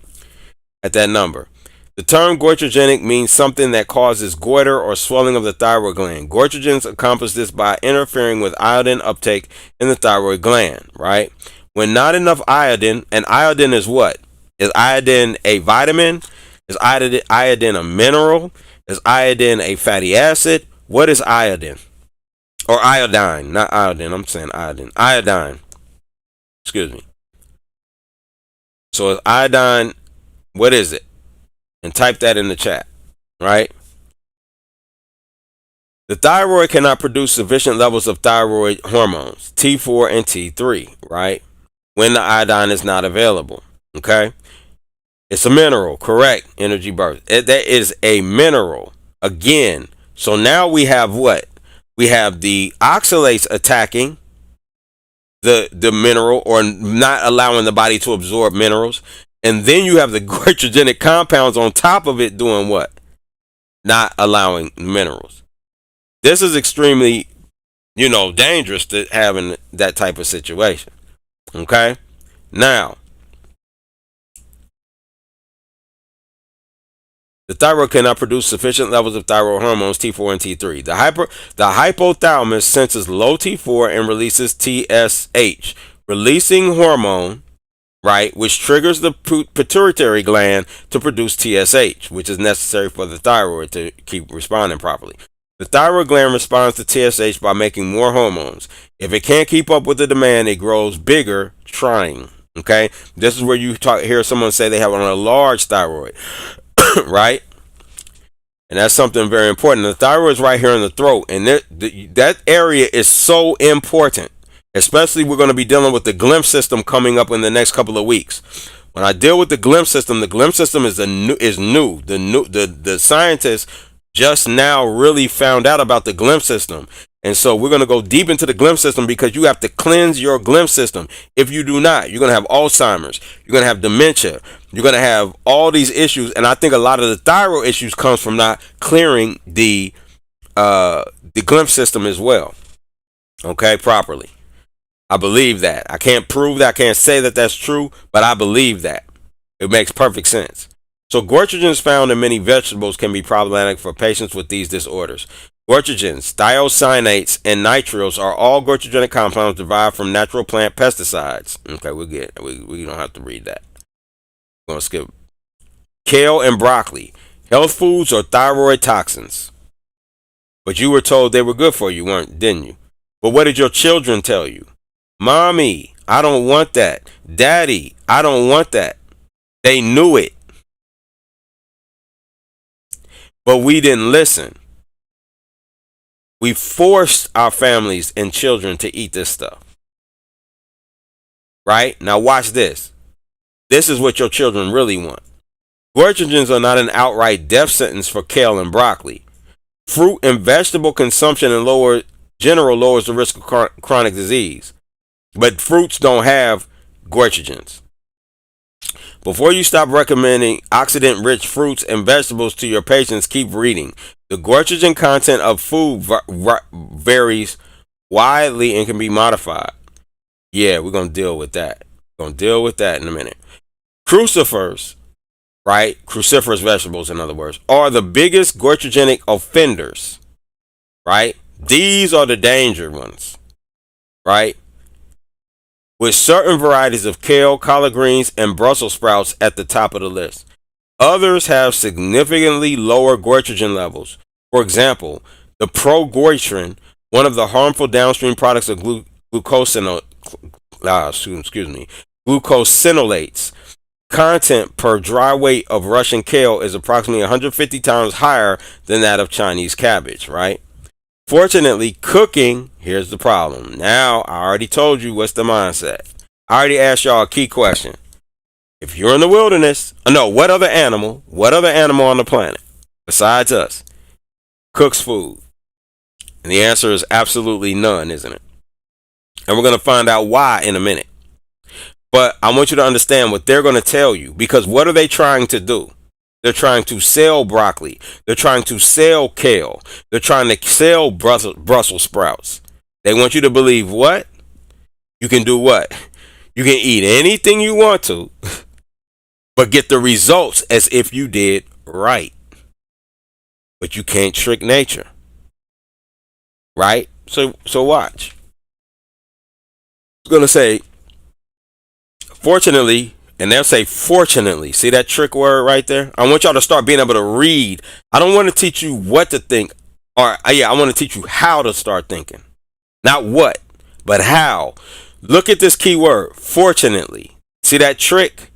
At that number. The term goitrogenic means something that causes goiter or swelling of the thyroid gland. Goitrogens accomplish this by interfering with iodine uptake in the thyroid gland, right? When not enough iodine, and iodine is what? Is iodine a vitamin? Is iodine a mineral? Is iodine a fatty acid? What is iodine? Or iodine, not iodine. I'm saying iodine. Iodine. Excuse me. So is iodine, what is it? And type that in the chat, right? The thyroid cannot produce sufficient levels of thyroid hormones, T4 and T3, right? When the iodine is not available, okay? It's a mineral, correct? Energy burst. That is a mineral. Again, so now we have what? We have the oxalates attacking the mineral, or not allowing the body to absorb minerals. And then you have the goitrogenic compounds on top of it doing what? Not allowing minerals. This is extremely, dangerous to having that type of situation. Okay? Now, the thyroid cannot produce sufficient levels of thyroid hormones T4 and T3. The hypothalamus senses low T4 and releases TSH, releasing hormone, right, which triggers the pituitary gland to produce TSH, which is necessary for the thyroid to keep responding properly. The thyroid gland responds to TSH by making more hormones. If it can't keep up with the demand, it grows bigger, trying. Okay, this is where you hear someone say they have a large thyroid. Right? And that's something very important. The thyroid is right here in the throat, and that area is so important. Especially, we're going to be dealing with the glimpse system coming up in the next couple of weeks. When I deal with the glimpse system is new. The scientists just now really found out about the glimpse system. And so we're going to go deep into the glimpse system because you have to cleanse your glimpse system. If you do not, you're going to have Alzheimer's, you're going to have dementia, you're going to have all these issues. And I think a lot of the thyroid issues comes from not clearing the glimpse system as well. Okay, properly. I believe that. I can't prove that. I can't say that that's true, but I believe that. It makes perfect sense. So goitrogens found in many vegetables can be problematic for patients with these disorders. Goitrogens, thiocyanates, and nitriles are all goitrogenic compounds derived from natural plant pesticides. Okay, we don't have to read that. We're going to skip. Kale and broccoli, health foods or thyroid toxins. But you were told they were good for you, didn't you? But what did your children tell you? Mommy, I don't want that. Daddy, I don't want that. They knew it. But we didn't listen. We forced our families and children to eat this stuff. Right? Now watch this. This is what your children really want. Goitrogens are not an outright death sentence for kale and broccoli. Fruit and vegetable consumption in lowers the risk of chronic disease. But fruits don't have goitrogens. Before you stop recommending oxidant-rich fruits and vegetables to your patients, keep reading. The goitrogen content of food varies widely and can be modified. Yeah, we're going to deal with that. We're going to deal with that in a minute. Crucifers, right? Cruciferous vegetables, in other words, are the biggest goitrogenic offenders, right? These are the danger ones, right? With certain varieties of kale, collard greens, and Brussels sprouts at the top of the list. Others have significantly lower goitrogen levels. For example, the progoitrin, one of the harmful downstream products of glucosinolates, content per dry weight of Russian kale is approximately 150 times higher than that of Chinese cabbage, right? Fortunately, cooking, here's the problem. Now, I already told you what's the mindset. I already asked y'all a key question. If you're in the wilderness, what other animal on the planet, besides us, cooks food? And the answer is absolutely none, isn't it? And we're going to find out why in a minute. But I want you to understand what they're going to tell you, because what are they trying to do? They're trying to sell broccoli. They're trying to sell kale. They're trying to sell Brussels sprouts. They want you to believe what? You can do what? You can eat anything you want to, but get the results as if you did right. But you can't trick nature. Right? So watch. I'm going to say, fortunately, and they'll say fortunately. See that trick word right there? I want y'all to start being able to read. I don't want to teach you what to think. I want to teach you how to start thinking. Not what, but how. Look at this key word, fortunately. See that trick?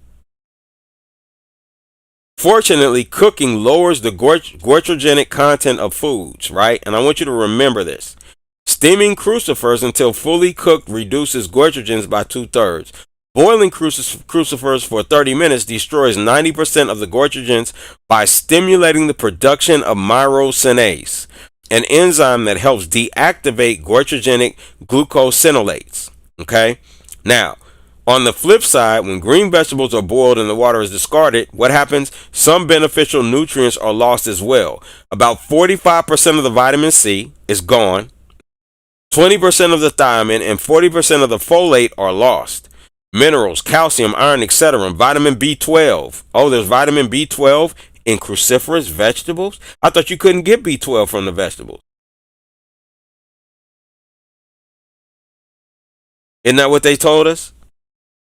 Fortunately, cooking lowers the goitrogenic content of foods, right? And I want you to remember this. Steaming crucifers until fully cooked reduces goitrogens by 2/3. Boiling crucifers for 30 minutes destroys 90% of the goitrogens by stimulating the production of myrosinase, an enzyme that helps deactivate goitrogenic glucosinolates. Okay? Now, on the flip side, when green vegetables are boiled and the water is discarded, what happens? Some beneficial nutrients are lost as well. About 45% of the vitamin C is gone. 20% of the thiamine and 40% of the folate are lost. Minerals, calcium, iron, etc. Vitamin B12. Oh, there's vitamin B12 in cruciferous vegetables? I thought you couldn't get B12 from the vegetables. Isn't that what they told us?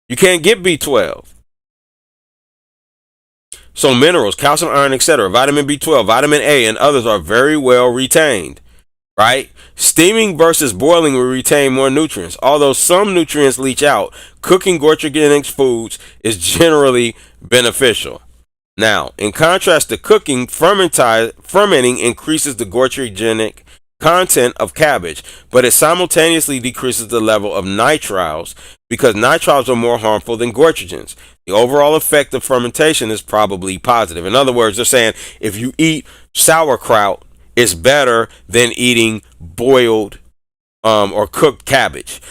You can't get B12. So minerals, calcium, iron, etc., vitamin B12, vitamin A, and others are very well retained, right? Steaming versus boiling will retain more nutrients. Although some nutrients leach out, cooking goitrogenic foods is generally beneficial. Now, in contrast to cooking, fermenting increases the goitrogenic content of cabbage, but it simultaneously decreases the level of nitriles because nitriles are more harmful than goitrogens. The overall effect of fermentation is probably positive. In other words, they're saying if you eat sauerkraut, it's better than eating boiled or cooked cabbage,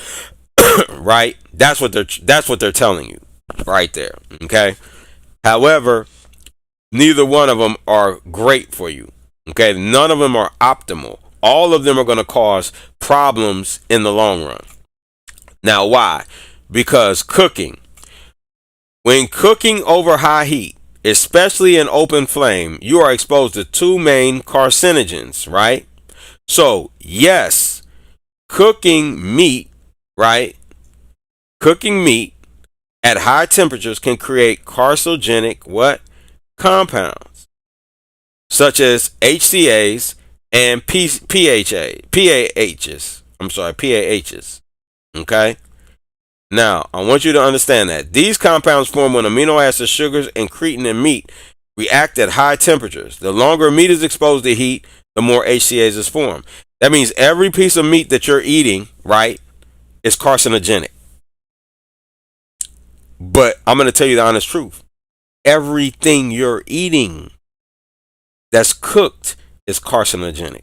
right? That's what they're telling you right there. Okay. However, neither one of them are great for you. Okay, none of them are optimal. All of them are going to cause problems in the long run. Now, why? Because when cooking over high heat, especially in open flame, you are exposed to two main carcinogens, right? So, yes, cooking meat, right? Cooking meat at high temperatures can create carcinogenic what? Compounds such as HCAs and PAHs. I'm sorry, PAHs. Okay? Now, I want you to understand that these compounds form when amino acid sugars and creatine in meat react at high temperatures. The longer meat is exposed to heat, the more HCAs is formed. That means every piece of meat that you're eating, right, is carcinogenic. But I'm going to tell you the honest truth. Everything you're eating that's cooked is carcinogenic.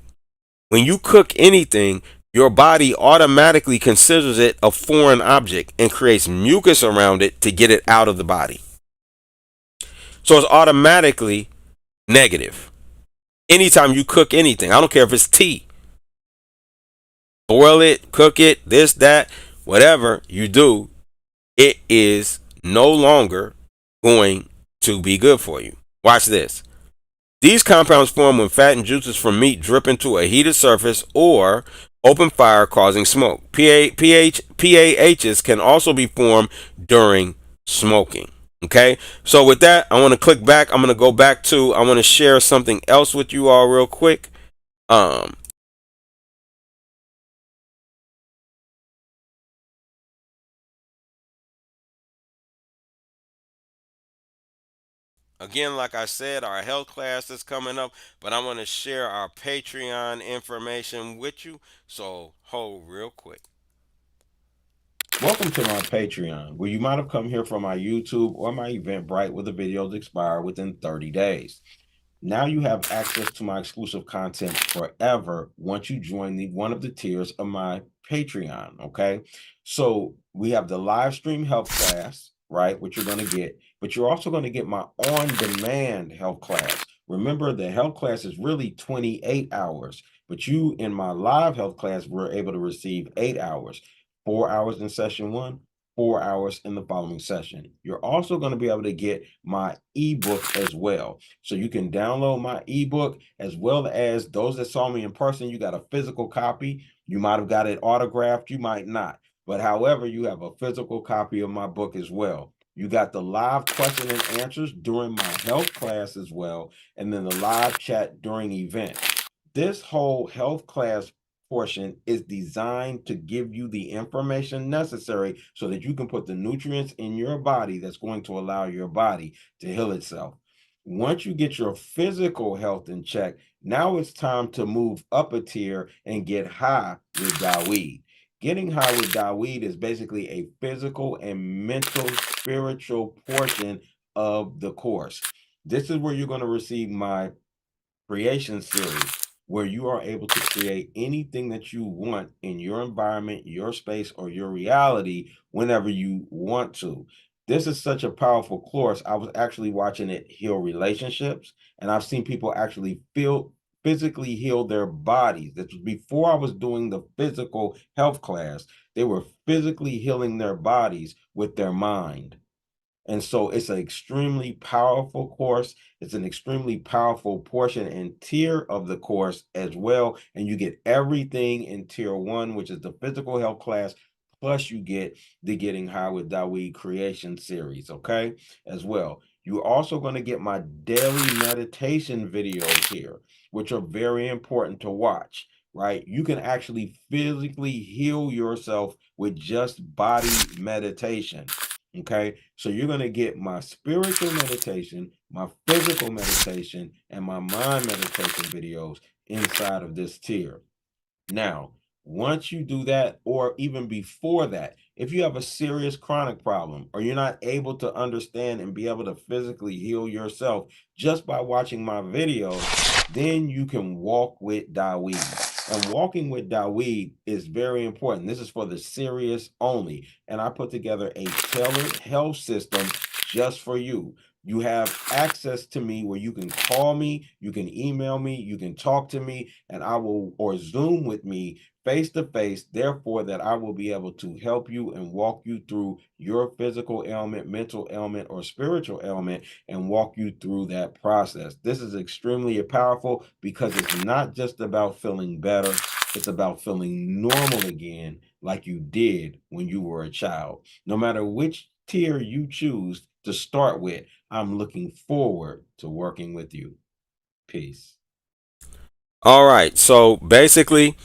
When you cook anything, your body automatically considers it a foreign object and creates mucus around it to get it out of the body. So it's automatically negative. Anytime you cook anything, I don't care if it's tea, boil it, cook it, this, that, whatever you do, it is no longer going to be good for you. Watch this. These compounds form when fat and juices from meat drip into a heated surface or open fire causing smoke. PAHs can also be formed during smoking. Okay, so with that, I want to click back. I'm going to go back to, I want to share something else with you all real quick. Again, like I said, our health class is coming up, but I want to share our Patreon information with you. So hold real quick. Welcome to my Patreon, where you might have come here from my YouTube or my Eventbrite where the videos expire within 30 days. Now you have access to my exclusive content forever once you join one of the tiers of my Patreon, okay? So we have the live stream health class, right, which you're going to get, but you're also going to get my on-demand health class. Remember, the health class is really 28 hours, but you in my live health class were able to receive 8 hours, 4 hours in session 1, 4 hours in the following session. You're also going to be able to get my ebook as well. So you can download my ebook, as well as those that saw me in person, you got a physical copy. You might have got it autographed, you might not. But however, you have a physical copy of my book as well. You got the live question and answers during my health class as well, and then the live chat during event. This whole health class portion is designed to give you the information necessary so that you can put the nutrients in your body that's going to allow your body to heal itself. Once you get your physical health in check, now it's time to move up a tier and get high with Daweed. Getting high with Daweed is basically a physical and mental, spiritual portion of the course. This is where you're going to receive my creation series, where you are able to create anything that you want in your environment, your space, or your reality whenever you want to. This is such a powerful course. I was actually watching it heal relationships, and I've seen people actually physically heal their bodies. This was before I was doing the physical health class. They were physically healing their bodies with their mind. And so it's an extremely powerful course. It's an extremely powerful portion and tier of the course as well. And you get everything in tier 1, which is the physical health class, plus you get the Getting High with Dawid creation series, okay, as well. You're also going to get my daily meditation videos here, which are very important to watch, right? You can actually physically heal yourself with just body meditation. Okay, so you're going to get my spiritual meditation, my physical meditation, and my mind meditation videos inside of this tier. Now, once you do that, or even before that, if you have a serious chronic problem, or you're not able to understand and be able to physically heal yourself just by watching my videos, then you can walk with Dawid. And walking with Dawid is very important. This is for the serious only. And I put together a tailored health system just for you. You have access to me where you can call me, you can email me, you can talk to me, and I will, or Zoom with me face to face, therefore that I will be able to help you and walk you through your physical ailment, mental ailment, or spiritual ailment, and walk you through that process. This is extremely powerful because it's not just about feeling better, it's about feeling normal again like you did when you were a child. No matter which tier you choose to start with, I'm looking forward to working with you. Peace. All right. So basically,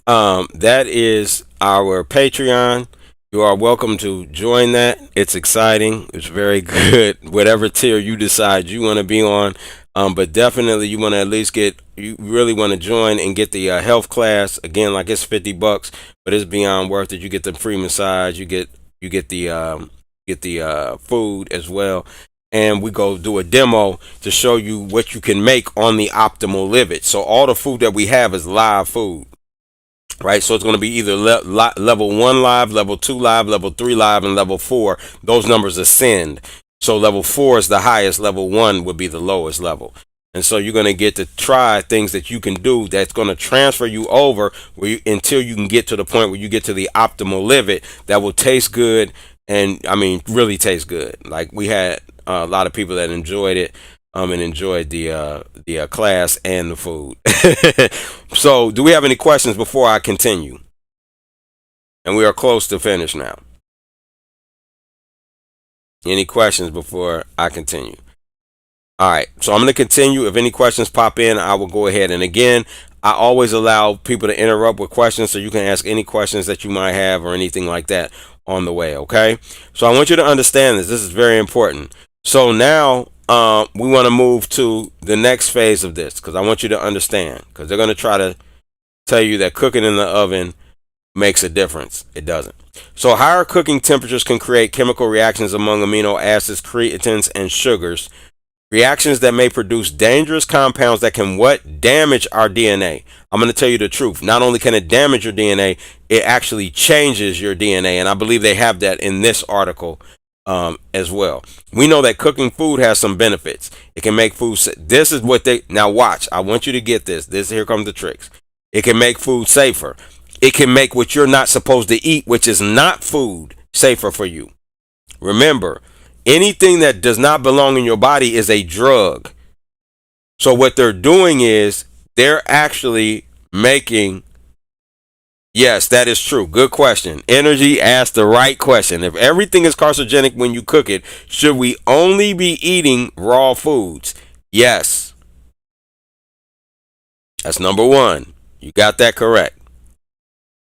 that is our Patreon. You are welcome to join that. It's exciting. It's very good. Whatever tier you decide you want to be on. But definitely you want to at least you really want to join and get the health class. Again, like it's $50, but it's beyond worth it. You get the free massage. You get the food as well. And we go do a demo to show you what you can make on the optimal livid. So all the food that we have is live food. Right, so it's going to be either level 1 live, level 2 live, level 3 live, and level 4. Those numbers ascend. So level 4 is the highest, level 1 would be the lowest level. And so you're going to get to try things that you can do that's going to transfer you over until you can get to the point where you get to the optimal livid that will taste good. And I mean, really taste good. Like we had a lot of people that enjoyed it. And enjoyed the class and the food. So, do we have any questions before I continue? And we are close to finish now. Any questions before I continue? All right, so I'm going to continue. If any questions pop in, I will go ahead. And again, I always allow people to interrupt with questions, so you can ask any questions that you might have or anything like that on the way, okay? So I want you to understand this. This is very important. So now we want to move to the next phase of this, because I want you to understand, because they're going to try to tell you that cooking in the oven makes a difference. It doesn't. So higher cooking temperatures can create chemical reactions among amino acids, creatines, and sugars. Reactions that may produce dangerous compounds that can what? Damage our DNA. I'm going to tell you the truth. Not only can it damage your DNA, it actually changes your DNA. And I believe they have that in this article as well. We know that cooking food has some benefits. It can make food. This is what now watch. I want you to get this. Here comes the tricks. It can make food safer. It can make what you're not supposed to eat, which is not food, safer for you. Remember, anything that does not belong in your body is a drug. So what they're doing is they're actually making. Yes, that is true. Good question. Energy asked the right question. If everything is carcinogenic when you cook it, should we only be eating raw foods? Yes. That's number one. You got that correct.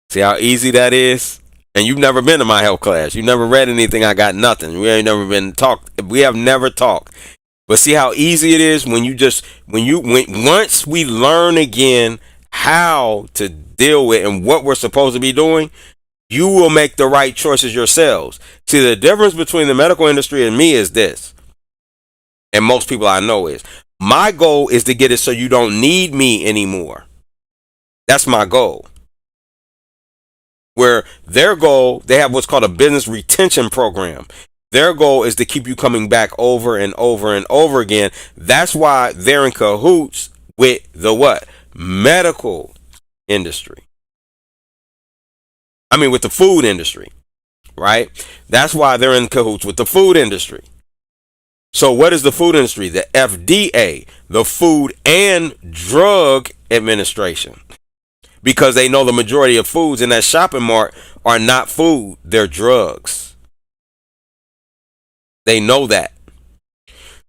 See how easy that is? And you've never been to my health class. You've never read anything. I got nothing. We ain't never been talked. We have never talked. But see how easy it is when once we learn again how to deal with and what we're supposed to be doing, you will make the right choices yourselves. See, the difference between the medical industry and me is this, and most people I know is, my goal is to get it so you don't need me anymore. That's my goal. Where their goal, they have what's called a business retention program. Their goal is to keep you coming back over and over and over again. That's why they're in cahoots with the what? Medical industry. I mean, with the food industry, right? That's why they're in cahoots with the food industry. So what is the food industry? The FDA, the Food and Drug Administration. Because they know the majority of foods in that shopping mart are not food, they're drugs. They know that.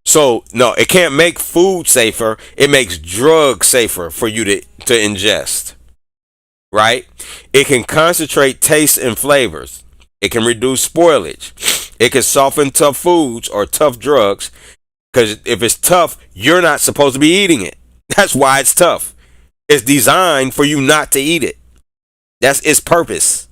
So no, it can't make food safer. It makes drugs safer for you to ingest. Right? It can concentrate taste and flavors. It can reduce spoilage. It can soften tough foods or tough drugs. Because if it's tough, you're not supposed to be eating it. That's why it's tough. It's designed for you not to eat it. That's its purpose.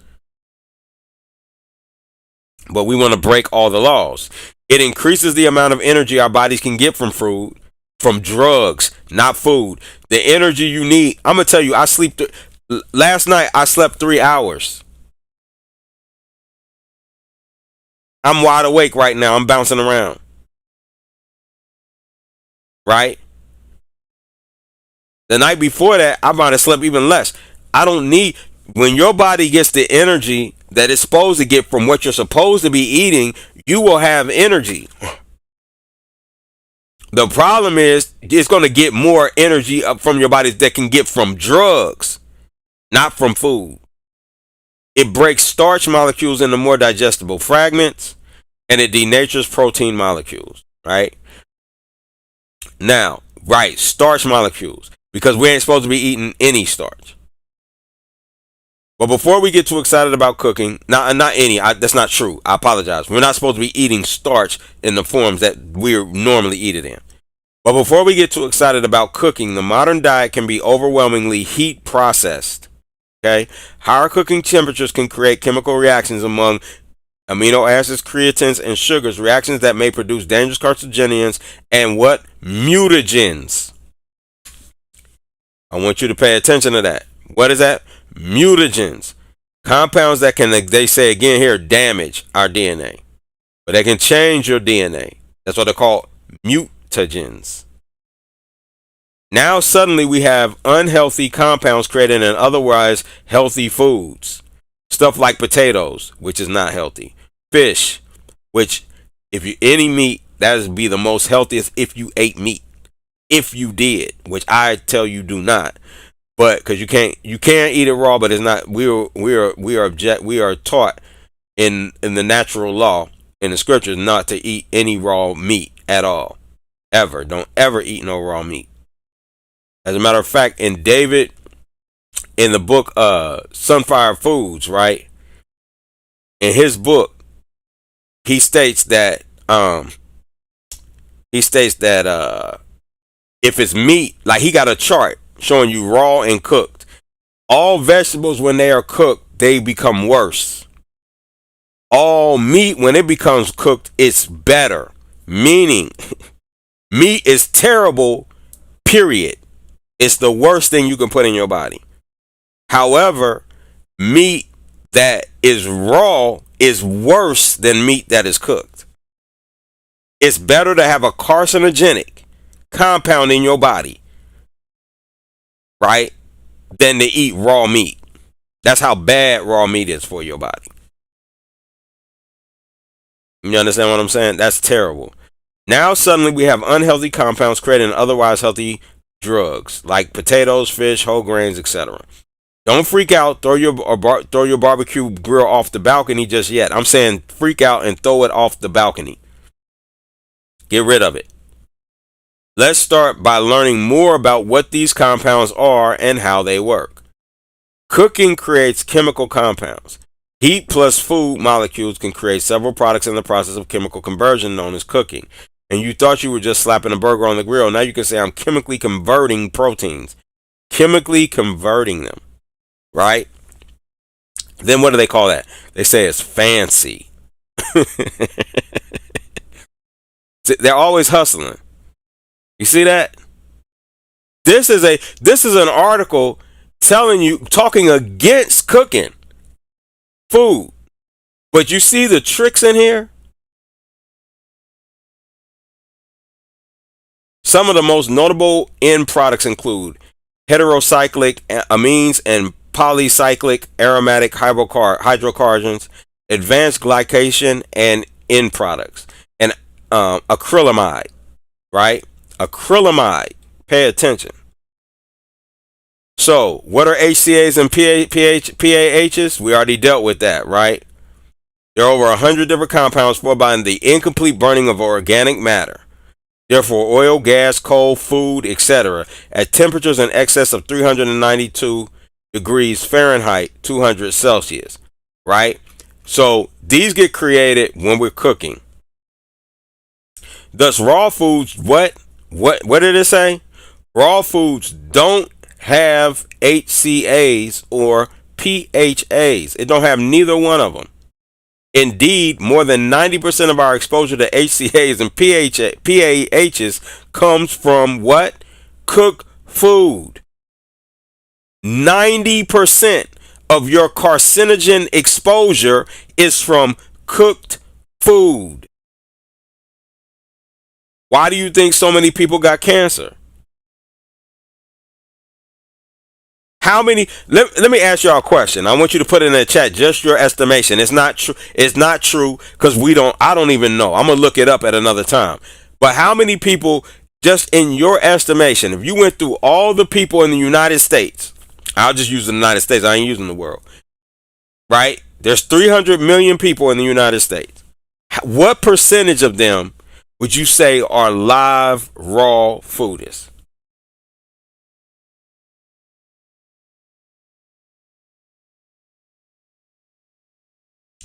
But we want to break all the laws. It increases the amount of energy our bodies can get from food, from drugs, not food. The energy you need. I'm going to tell you, last night I slept 3 hours. I'm wide awake right now. I'm bouncing around. Right? The night before that, I might have slept even less. I don't need, when your body gets the energy that it's supposed to get from what you're supposed to be eating, you will have energy. The problem is, it's going to get more energy up from your body that can get from drugs, not from food. It breaks starch molecules into more digestible fragments, and it denatures protein molecules, right? Now, right, starch molecules, because we ain't supposed to be eating any starch. But before we get too excited about cooking, that's not true. I apologize. We're not supposed to be eating starch in the forms that we normally eat it in. But before we get too excited about cooking, the modern diet can be overwhelmingly heat processed. Okay? Higher cooking temperatures can create chemical reactions among amino acids, creatines, and sugars, reactions that may produce dangerous carcinogens and what? Mutagens. I want you to pay attention to that. What is that? Mutagens. Compounds that can, they say again here, damage our DNA. But they can change your DNA. That's what they're called, mutagens. Now suddenly we have unhealthy compounds created in otherwise healthy foods. Stuff like potatoes, which is not healthy. Fish, which if you any meat, that would be the most healthiest if you ate meat. If you did, which I tell you do not. But because you can't eat it raw, but it's not. We are taught in the natural law in the scriptures not to eat any raw meat at all, ever. Don't ever eat no raw meat. As a matter of fact, in David, in the book Sunfire Foods, right? In his book, he states that if it's meat, like he got a chart showing you raw and cooked. All vegetables, when they are cooked, they become worse. All meat, when it becomes cooked, it's better. Meaning, meat is terrible, period. It's the worst thing you can put in your body. However, meat that is raw is worse than meat that is cooked. It's better to have a carcinogenic compound in your body, right, than to eat raw meat. That's how bad raw meat is for your body. You understand what I'm saying? That's terrible. Now suddenly we have unhealthy compounds creating otherwise healthy drugs like potatoes, fish, whole grains, etc. Don't freak out, throw your barbecue grill off the balcony just yet. I'm saying freak out and throw it off the balcony. Get rid of it. Let's start by learning more about what these compounds are and how they work. Cooking creates chemical compounds. Heat plus food molecules can create several products in the process of chemical conversion known as cooking. And you thought you were just slapping a burger on the grill. Now you can say I'm chemically converting proteins. Chemically converting them. Right? Then what do they call that? They say it's fancy. They're always hustling. You see that? This is an article talking against cooking food. But you see the tricks in here? Some of the most notable end products include heterocyclic amines and polycyclic aromatic hydrocarbons, advanced glycation, and end products, and acrylamide, right? Acrylamide. Pay attention. So, what are HCAs and PAHs? We already dealt with that, right? There are over 100 different compounds formed by the incomplete burning of organic matter. Therefore, oil, gas, coal, food, etc., at temperatures in excess of 392 degrees Fahrenheit, 200 Celsius, right? So, these get created when we're cooking. Thus, raw foods, what did it say? Raw foods don't have HCAs or PHAs. It don't have neither one of them. Indeed, more than 90% of our exposure to HCAs and PAHs comes from what? Cooked food. 90% of your carcinogen exposure is from cooked food. Why do you think so many people got cancer? How many? Let me ask y'all a question. I want you to put it in the chat. Just your estimation. It's not true. It's not true because I don't even know. I'm gonna look it up at another time. But how many people, just in your estimation, if you went through all the people in the United States, I'll just use the United States. I ain't using the world. Right? There's 300 million people in the United States. What percentage of them would you say are live raw foodists?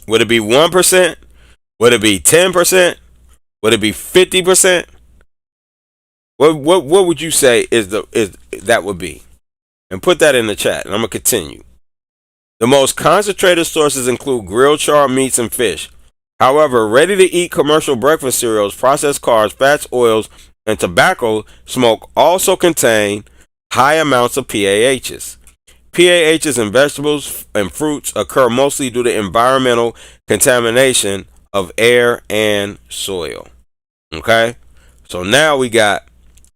Would it be 1%? Would it be 10%? Would it be 50%? What would you say is that would be? And put that in the chat. And I'm gonna continue. The most concentrated sources include grilled charred meats and fish. However, ready-to-eat commercial breakfast cereals, processed carbs, fats, oils, and tobacco smoke also contain high amounts of PAHs. PAHs in vegetables and fruits occur mostly due to environmental contamination of air and soil. Okay? So now we got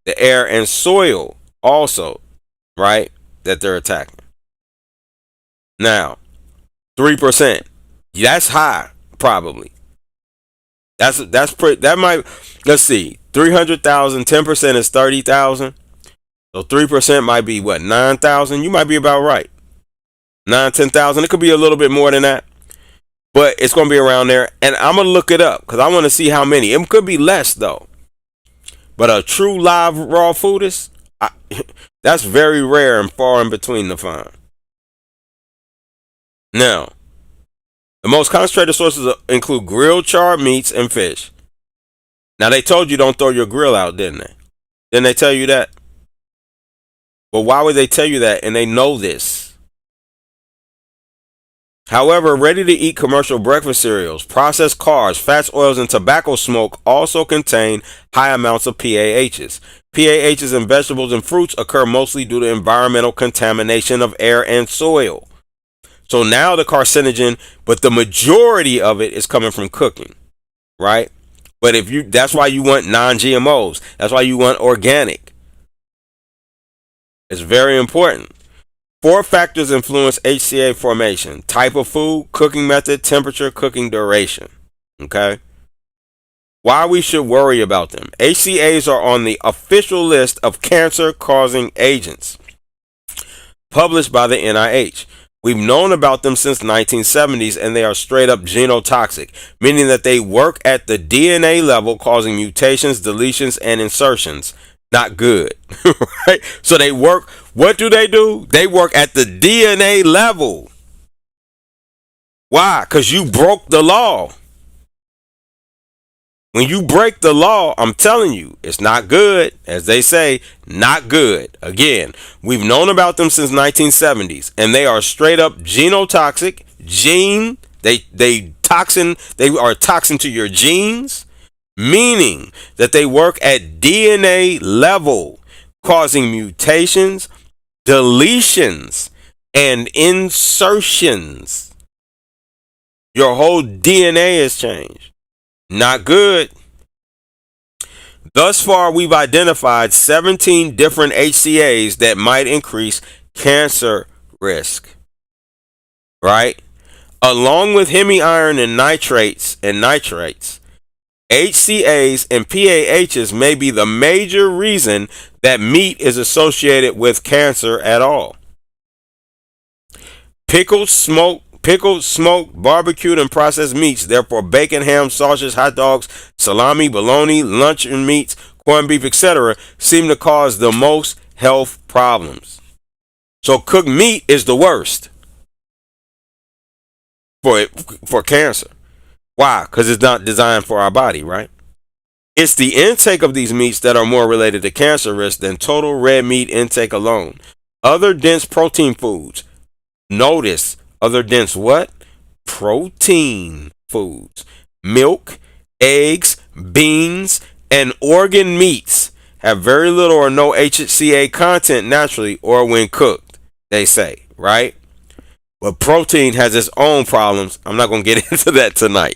the air and soil also, right? That they're attacking. Now, 3%. That's high, probably. That might, let's see. 300,000, 10% is 30,000. So 3% might be what, 9,000? You might be about right. 10,000. It could be a little bit more than that. But it's going to be around there. And I'm going to look it up because I want to see how many. It could be less, though. But a true live raw foodist, that's very rare and far in between to find. Now, the most concentrated sources include grilled charred meats and fish. Now, they told you don't throw your grill out, didn't they? Didn't they tell you that? But why would they tell you that? And they know this. However, ready-to-eat commercial breakfast cereals, processed carbs, fats, oils, and tobacco smoke also contain high amounts of PAHs. PAHs in vegetables and fruits occur mostly due to environmental contamination of air and soil. So now the carcinogen, but the majority of it is coming from cooking, right? But that's why you want non-GMOs. That's why you want organic. It's very important. 4 factors influence HCA formation: type of food, cooking method, temperature, cooking duration. Okay? Why we should worry about them. HCAs are on the official list of cancer-causing agents published by the NIH. We've known about them since the 1970s, and they are straight up genotoxic, meaning that they work at the DNA level, causing mutations, deletions, and insertions. Not good, right? So they work, what do? They work at the DNA level. Why? Because you broke the law. When you break the law, I'm telling you, it's not good. As they say, not good. Again, we've known about them since 1970s, and they are straight up genotoxic. They are toxin to your genes, meaning that they work at DNA level, causing mutations, deletions, and insertions. Your whole DNA has changed. Not good. Thus far, we've identified 17 different HCAs that might increase cancer risk, right? Along with hemiiron and nitrates, HCAs and PAHs may be the major reason that meat is associated with cancer at all. Pickled, smoked, barbecued, and processed meats, therefore bacon, ham, sausages, hot dogs, salami, bologna, luncheon meats, corned beef, etc., seem to cause the most health problems. So cooked meat is the worst for cancer. Why? Because it's not designed for our body, right? It's the intake of these meats that are more related to cancer risk than total red meat intake alone. Other dense protein foods. Notice, other dense what? Protein foods. Milk, eggs, beans, and organ meats have very little or no HCA content naturally or when cooked, they say, right? But protein has its own problems. I'm not going to get into that tonight.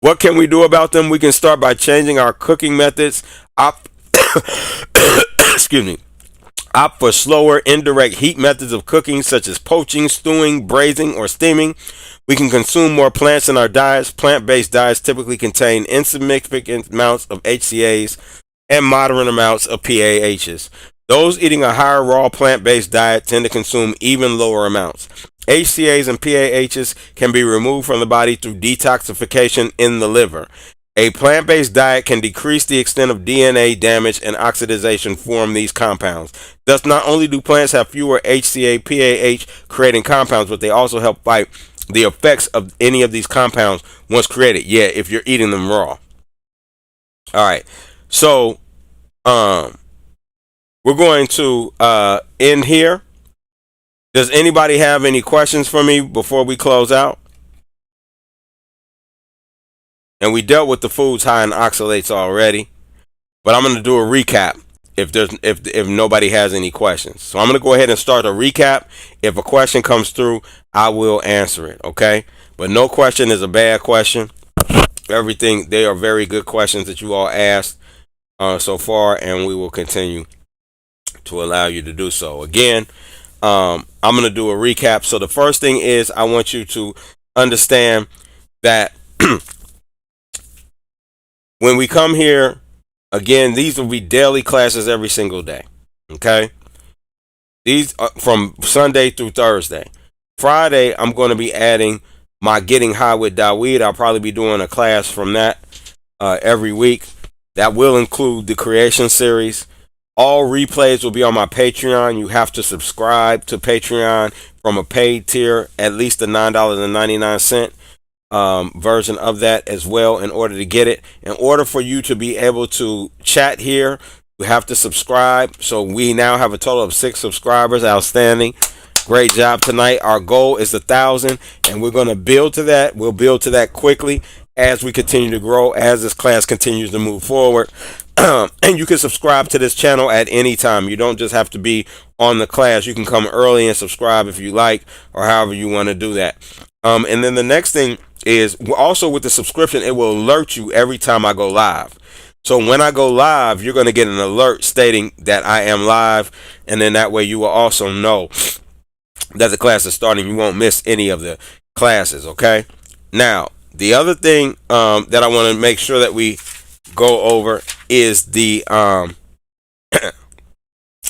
What can we do about them? We can start by changing our cooking methods. Excuse me. Opt for slower, indirect heat methods of cooking, such as poaching, stewing, braising, or steaming. We can consume more plants in our diets. Plant-based diets typically contain insignificant amounts of HCAs and moderate amounts of PAHs. Those eating a higher raw plant-based diet tend to consume even lower amounts. HCAs and PAHs can be removed from the body through detoxification in the liver. A plant-based diet can decrease the extent of DNA damage and oxidation from these compounds. Thus, not only do plants have fewer HCA, PAH creating compounds, but they also help fight the effects of any of these compounds once created. Yeah, if you're eating them raw. All right. So, we're going to end here. Does anybody have any questions for me before we close out? And we dealt with the foods high in oxalates already, but I'm going to do a recap if nobody has any questions. So I'm going to go ahead and start a recap. If a question comes through, I will answer it, okay? But no question is a bad question. They are very good questions that you all asked so far, and we will continue to allow you to do so. Again, I'm going to do a recap. So the first thing is I want you to understand that when we come here, again, these will be daily classes every single day. Okay? These are from Sunday through Thursday. Friday, I'm going to be adding my Getting High with Daweed. I'll probably be doing a class from that every week. That will include the creation series. All replays will be on my Patreon. You have to subscribe to Patreon from a paid tier, at least the $9.99 version of that as well in order to get it. In order for you to be able to chat here, you have to subscribe. So we now have a total of 6 subscribers. Outstanding. Great job tonight. Our goal is 1,000, and we're going to build to that. We'll build to that quickly as we continue to grow, as this class continues to move forward. And you can subscribe to this channel at any time. You don't just have to be on the class. You can come early and subscribe if you like, or however you want to do that. And then the next thing is also with the subscription, it will alert you every time I go live. So when I go live, you're going to get an alert stating that I am live, and then that way you will also know that the class is starting. You won't miss any of the classes, okay? Now, the other thing that I want to make sure that we go over is the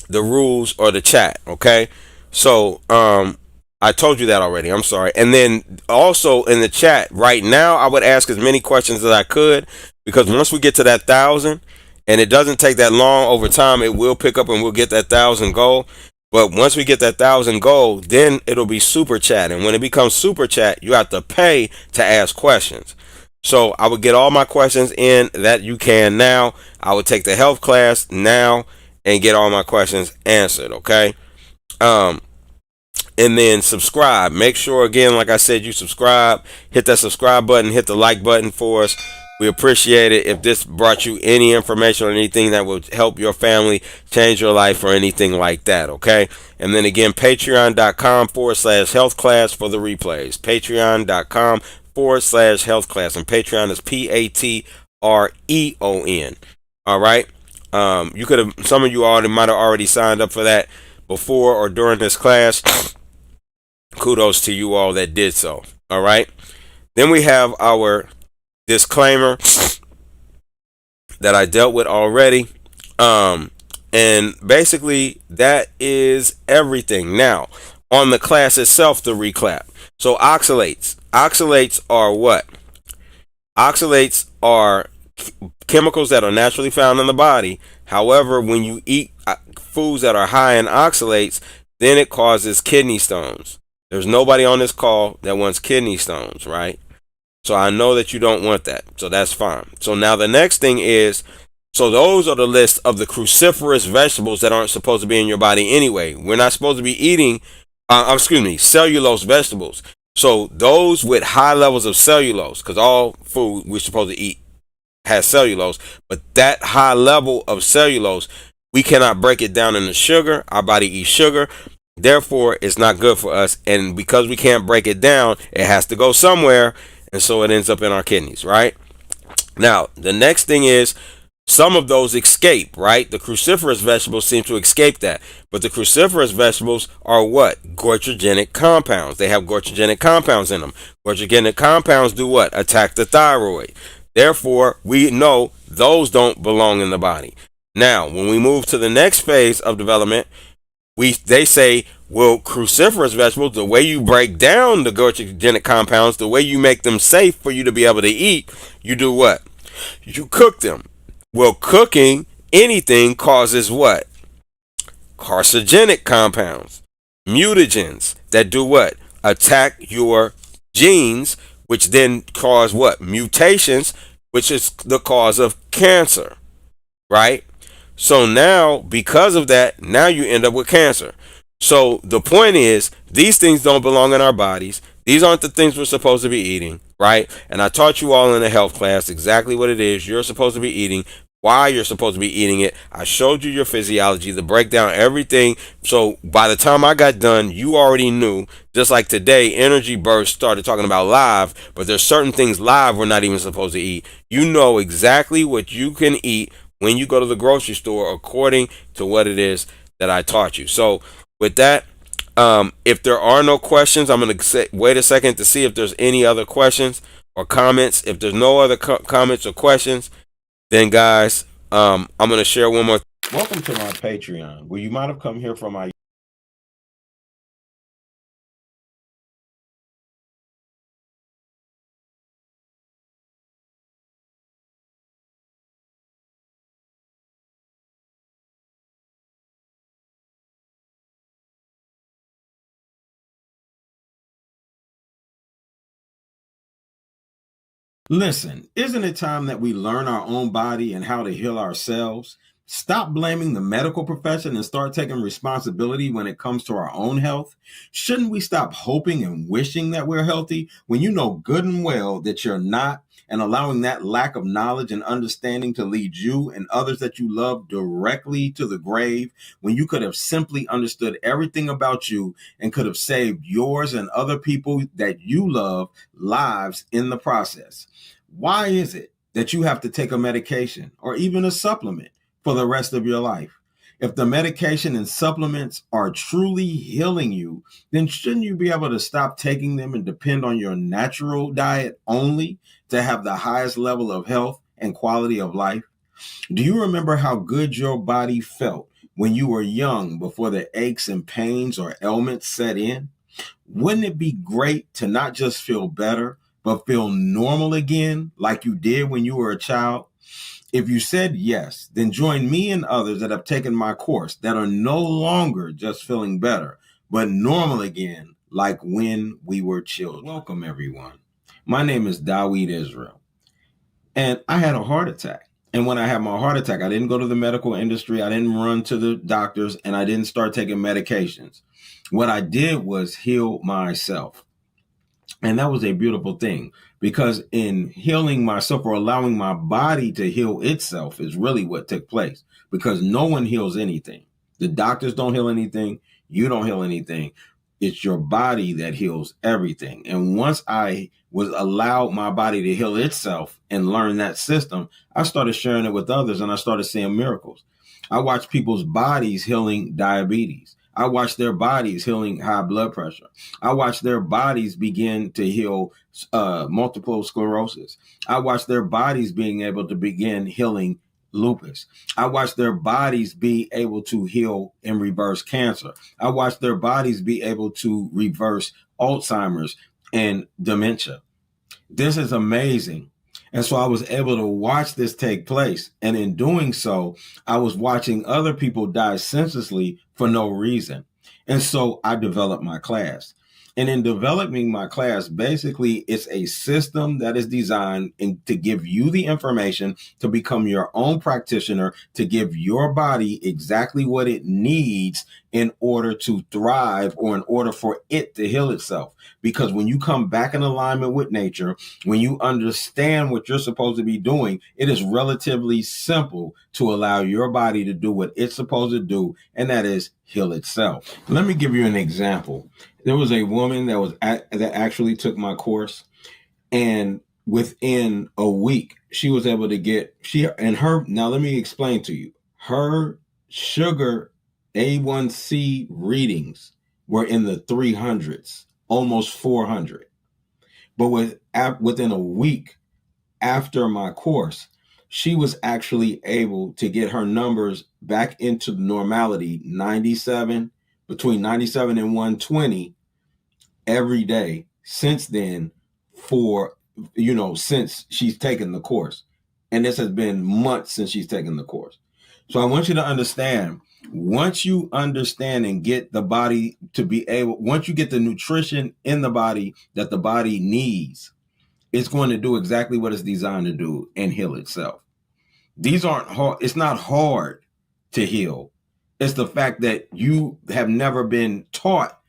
the rules or the chat, okay? So I told you that already. I'm sorry. And then also in the chat right now, I would ask as many questions as I could, because once we get to that 1,000, and it doesn't take that long, over time it will pick up and we'll get that 1,000 goal. But once we get that 1,000 goal, then it'll be super chat. And when it becomes super chat, you have to pay to ask questions. So I would get all my questions in that you can now. I would take the health class now and get all my questions answered, okay? And then subscribe. Make sure, again, like I said, you subscribe. Hit that subscribe button. Hit the like button for us. We appreciate it. If this brought you any information or anything that would help your family, change your life, or anything like that, okay? And then again, patreon.com/health class for the replays. Patreon.com/health class. And Patreon is Patreon. All right. You could have, some of you already might have already signed up for that before or during this class. Kudos to you all that did so. All right. Then we have our disclaimer that I dealt with already. And basically, that is everything. Now, on the class itself, the recap. So, oxalates. Oxalates are what? Oxalates are chemicals that are naturally found in the body. However, when you eat foods that are high in oxalates, then it causes kidney stones. There's nobody on this call that wants kidney stones, right? So I know that you don't want that. So that's fine. So now the next thing is, so those are the list of the cruciferous vegetables that aren't supposed to be in your body anyway. We're not supposed to be eating, cellulose vegetables. So those with high levels of cellulose, because all food we're supposed to eat has cellulose, but that high level of cellulose, we cannot break it down into sugar. Our body eats sugar. Therefore, it's not good for us. And because we can't break it down, it has to go somewhere. And so it ends up in our kidneys, right? Now, the next thing is some of those escape, right? The cruciferous vegetables seem to escape that. But the cruciferous vegetables are what? Goitrogenic compounds. They have goitrogenic compounds in them. Goitrogenic compounds do what? Attack the thyroid. Therefore, we know those don't belong in the body. Now, when we move to the next phase of development, they say, well, cruciferous vegetables, the way you break down the goitrogenic compounds, the way you make them safe for you to be able to eat, you do what? You cook them. Well, cooking anything causes what? Carcinogenic compounds, mutagens that do what? Attack your genes, which then cause what? Mutations, which is the cause of cancer, right? So now, because of that, now you end up with cancer. So the point is, these things don't belong in our bodies. These aren't the things we're supposed to be eating, right? And I taught you all in the health class exactly what it is you're supposed to be eating, why you're supposed to be eating it. I showed you your physiology, the breakdown, everything. So by the time I got done, you already knew. Just like today, Energy Burst started talking about live, but there's certain things live we're not even supposed to eat. You know exactly what you can eat when you go to the grocery store according to what it is that I taught you. So with that, if there are no questions, I'm going to wait a second to see if there's any other questions or comments. If there's no other comments or questions, then guys, I'm going to share one more. Welcome to my Patreon, where you might have come here from my Listen, isn't it time that we learn our own body and how to heal ourselves? Stop blaming the medical profession and start taking responsibility when it comes to our own health. Shouldn't we stop hoping and wishing that we're healthy when you know good and well that you're not, and allowing that lack of knowledge and understanding to lead you and others that you love directly to the grave, when you could have simply understood everything about you and could have saved yours and other people that you love lives in the process? Why is it that you have to take a medication or even a supplement for the rest of your life? If the medication and supplements are truly healing you, then shouldn't you be able to stop taking them and depend on your natural diet only to have the highest level of health and quality of life? Do you remember how good your body felt when you were young before the aches and pains or ailments set in? Wouldn't it be great to not just feel better, but feel normal again like you did when you were a child? If you said yes, then join me and others that have taken my course that are no longer just feeling better, but normal again like when we were children. Welcome, everyone. My name is Dawid Israel, and I had a heart attack. And when I had my heart attack, I didn't go to the medical industry, I didn't run to the doctors, and I didn't start taking medications. What I did was heal myself. And that was a beautiful thing, because in healing myself, or allowing my body to heal itself, is really what took place, because no one heals anything. The doctors don't heal anything. You don't heal anything. It's your body that heals everything. And once I was allowed my body to heal itself and learn that system, I started sharing it with others and I started seeing miracles. I watched people's bodies healing diabetes. I watched their bodies healing high blood pressure. I watched their bodies begin to heal multiple sclerosis. I watched their bodies being able to begin healing lupus. I watched their bodies be able to heal and reverse cancer. I watched their bodies be able to reverse Alzheimer's and dementia. This is amazing. And so I was able to watch this take place. And in doing so, I was watching other people die senselessly for no reason. And so I developed my class. And in developing my class, basically, it's a system that is designed to give you the information to become your own practitioner, to give your body exactly what it needs in order to thrive or in order for it to heal itself. Because when you come back in alignment with nature, when you understand what you're supposed to be doing, it is relatively simple to allow your body to do what it's supposed to do, and that is heal itself. Let me give you an example. There was a woman that actually took my course, and within a week, she was able to get now let me explain to you. Her sugar A1C readings were in the 300s, almost 400. But within a week after my course, she was actually able to get her numbers back into normality, between 97 and 120 every day since then, since she's taken the course. And this has been months since she's taken the course. So I want you to understand, once you understand and get the body to be able, once you get the nutrition in the body that the body needs, it's going to do exactly what it's designed to do and heal itself. These aren't hard. It's not hard to heal. It's the fact that you have never been taught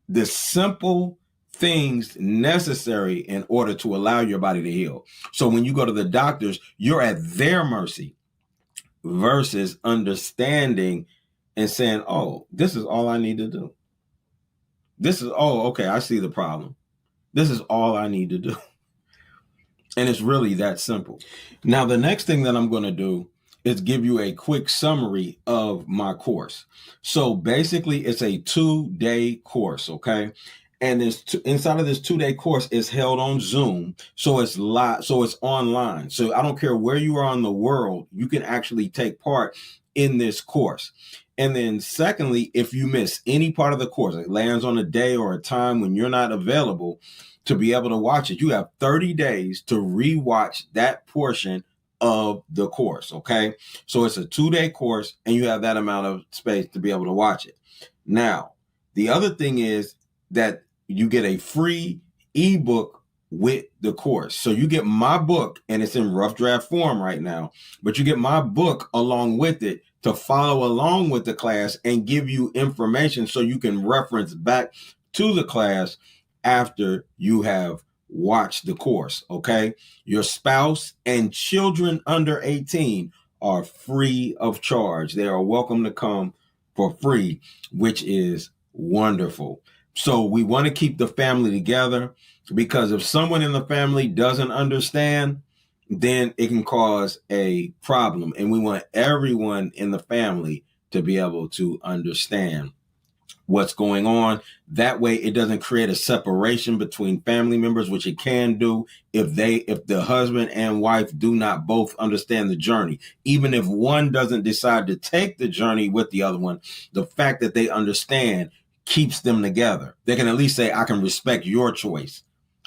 the simple things necessary in order to allow your body to heal. So when you go to the doctors, you're at their mercy versus understanding and saying, oh, this is all I need to do. Okay, I see the problem. This is all I need to do. And it's really that simple. Now, the next thing that I'm going to do is give you a quick summary of my course. So basically, it's a 2-day course, okay? And inside of this 2-day course is held on Zoom. So it's live, so it's online. So I don't care where you are in the world, you can actually take part in this course. And then secondly, if you miss any part of the course, it lands on a day or a time when you're not available to be able to watch it, you have 30 days to rewatch that portion of the course, okay? So it's a 2-day course and you have that amount of space to be able to watch it. Now, the other thing is that you get a free ebook with the course. So you get my book, and it's in rough draft form right now, but you get my book along with it to follow along with the class and give you information so you can reference back to the class after you have watched the course, okay? Your spouse and children under 18 are free of charge. They are welcome to come for free, which is wonderful. So we want to keep the family together, because if someone in the family doesn't understand, then it can cause a problem. And we want everyone in the family to be able to understand what's going on. That way it doesn't create a separation between family members, which it can do if the husband and wife do not both understand the journey. Even if one doesn't decide to take the journey with the other one, the fact that they understand keeps them together. They can at least say, I can respect your choice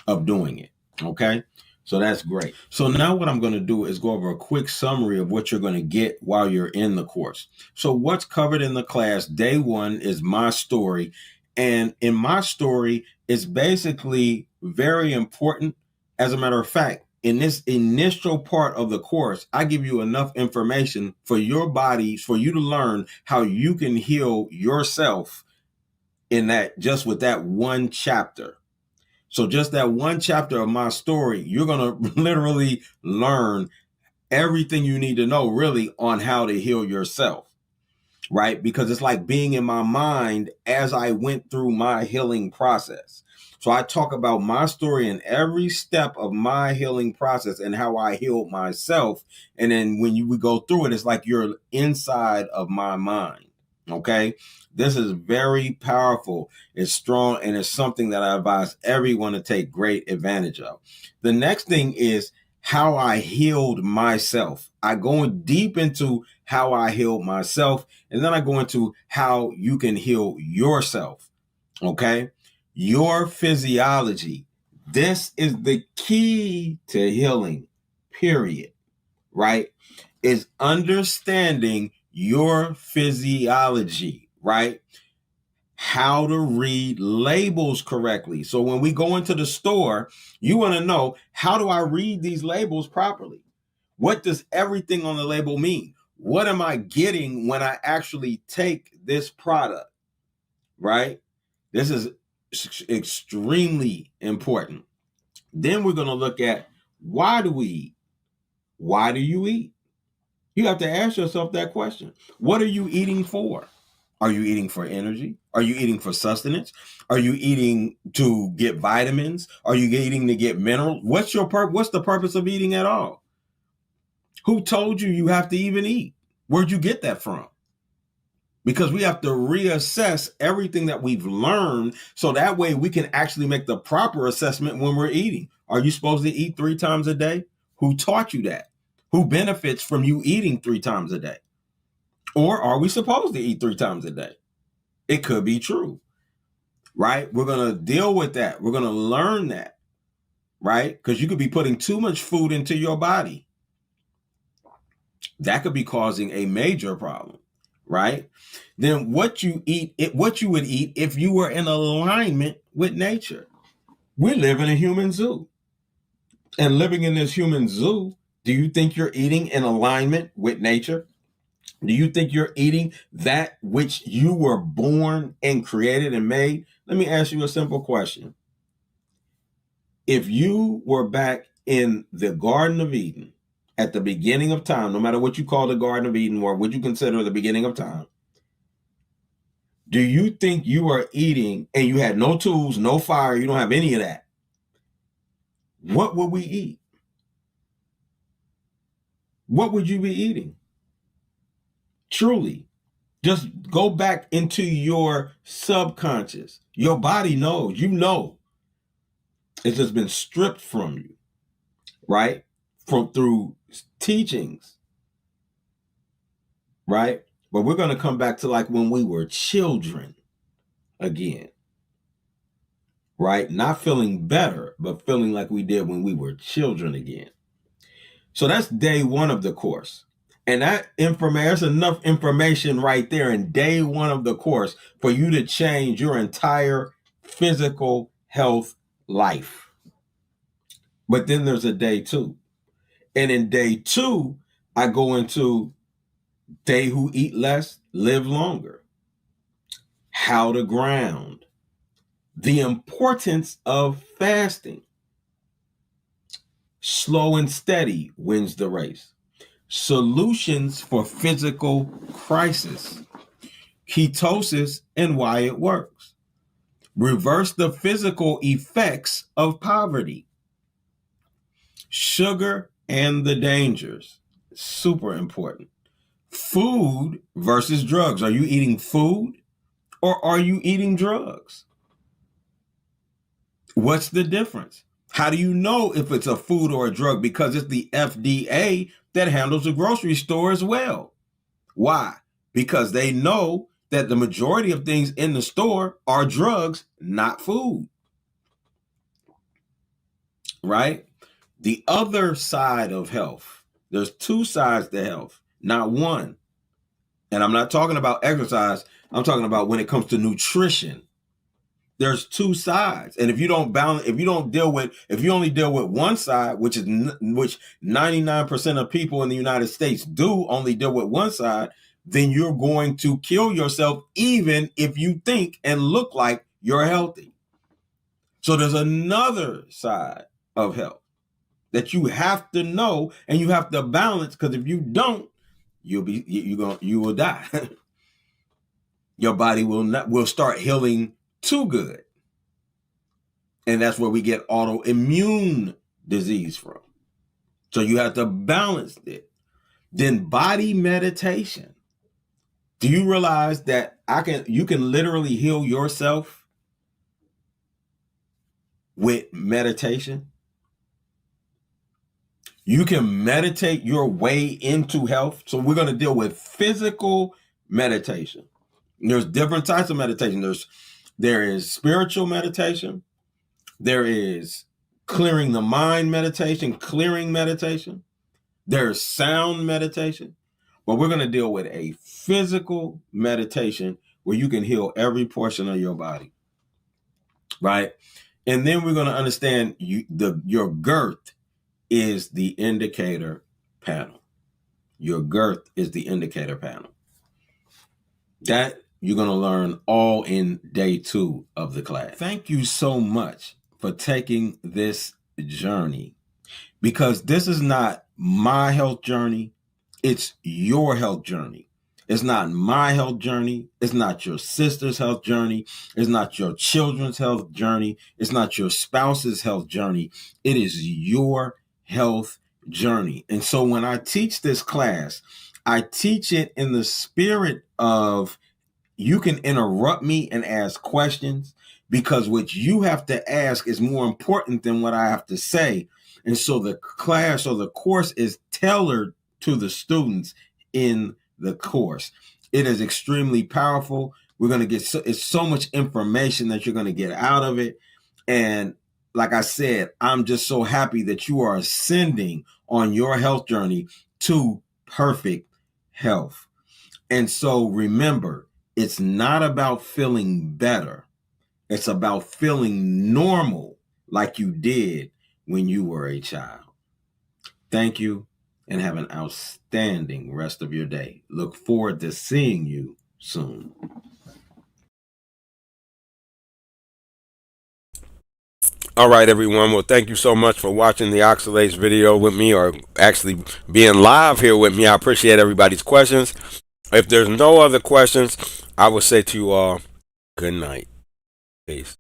of doing it. Okay. So that's great. So now what I'm going to do is go over a quick summary of what you're going to get while you're in the course. So what's covered in the class, day one, is my story. And in my story, it's basically very important. As a matter of fact, in this initial part of the course, I give you enough information for your body, for you to learn how you can heal yourself in that, just with that one chapter. So just that one chapter of my story, you're going to literally learn everything you need to know really on how to heal yourself. right? Because it's like being in my mind as I went through my healing process. So I talk about my story in every step of my healing process and how I healed myself. And then when we go through it, it's like you're inside of my mind. Okay. This is very powerful. It's strong, and it's something that I advise everyone to take great advantage of. The next thing is how I healed myself. I go deep into how I healed myself, and then I go into how you can heal yourself. Okay. Your physiology. This is the key to healing, period. Right? Is understanding your physiology, right? How to read labels correctly. So when we go into the store, you want to know, how do I read these labels properly? What does everything on the label mean? What am I getting when I actually take this product, right? This is extremely important. Then we're going to look at, why do we eat? Why do you eat? You have to ask yourself that question. What are you eating for? Are you eating for energy? Are you eating for sustenance? Are you eating to get vitamins? Are you eating to get minerals? What's the purpose of eating at all? Who told you have to even eat? Where'd you get that from? Because we have to reassess everything that we've learned, so that way we can actually make the proper assessment when we're eating. Are you supposed to eat 3 times a day? Who taught you that? Who benefits from you eating 3 times a day? Or are we supposed to eat 3 times a day? It could be true, right? We're going to deal with that. We're going to learn that, right? Because you could be putting too much food into your body. That could be causing a major problem, right? Then what you would eat if you were in alignment with nature. We live in a human zoo. And living in this human zoo, do you think you're eating in alignment with nature? Do you think you're eating that which you were born and created and made? Let me ask you a simple question. If you were back in the Garden of Eden at the beginning of time, no matter what you call the Garden of Eden or what you consider the beginning of time, do you think you are eating and you had no tools, no fire, you don't have any of that? What would we eat? What would you be eating? Truly, just go back into your subconscious. Your body knows, you know. It's just been stripped from you, right? Through teachings, right? But we're going to come back to like when we were children again, right? Not feeling better, but feeling like we did when we were children again. So that's day 1 of the course. And that information, there's enough information right there in day 1 of the course for you to change your entire physical health life. But then there's a day 2. And in day 2, I go into they who eat less live longer. How to ground. The importance of fasting. Slow and steady wins the race. Solutions for physical crisis. Ketosis and why it works. Reverse the physical effects of poverty. Sugar and the dangers. Super important. Food versus drugs. Are you eating food or are you eating drugs? What's the difference? How do you know if it's a food or a drug? Because it's the FDA that handles the grocery store as well. Why? Because they know that the majority of things in the store are drugs, not food. Right? The other side of health, there's 2 sides to health, not one. And I'm not talking about exercise. I'm talking about when it comes to nutrition. There's 2 sides. And if you don't balance, if you only deal with one side, which 99% of people in the United States do only deal with one side, then you're going to kill yourself even if you think and look like you're healthy. So there's another side of health that you have to know and you have to balance, because if you don't, you will die. your body will start healing too good. And that's where we get autoimmune disease from. So you have to balance it. Then body meditation. Do you realize that you can literally heal yourself with meditation? You can meditate your way into health. So we're going to deal with physical meditation. There's different types of meditation. There is spiritual meditation. There is clearing the mind meditation, clearing meditation. There's sound meditation. But we're going to deal with a physical meditation where you can heal every portion of your body. Right? And then we're going to understand your girth is the indicator panel. Your girth is the indicator panel. That you're going to learn all in day 2 of the class. Thank you so much for taking this journey, because this is not my health journey. It's your health journey. It's not my health journey. It's not your sister's health journey. It's not your children's health journey. It's not your spouse's health journey. It is your health journey. And so when I teach this class, I teach it in the spirit of you can interrupt me and ask questions, because what you have to ask is more important than what I have to say. And so the class or the course is tailored to the students in the course. It is extremely powerful. We're going to get it's so much information that you're going to get out of it. And like I said, I'm just so happy that you are ascending on your health journey to perfect health. And so remember, it's not about feeling better. It's about feeling normal like you did when you were a child. Thank you, and have an outstanding rest of your day. Look forward to seeing you soon. All right, everyone. Well, thank you so much for watching the Oxalates video with me, or actually being live here with me. I appreciate everybody's questions. If there's no other questions, I will say to you all, good night. Peace.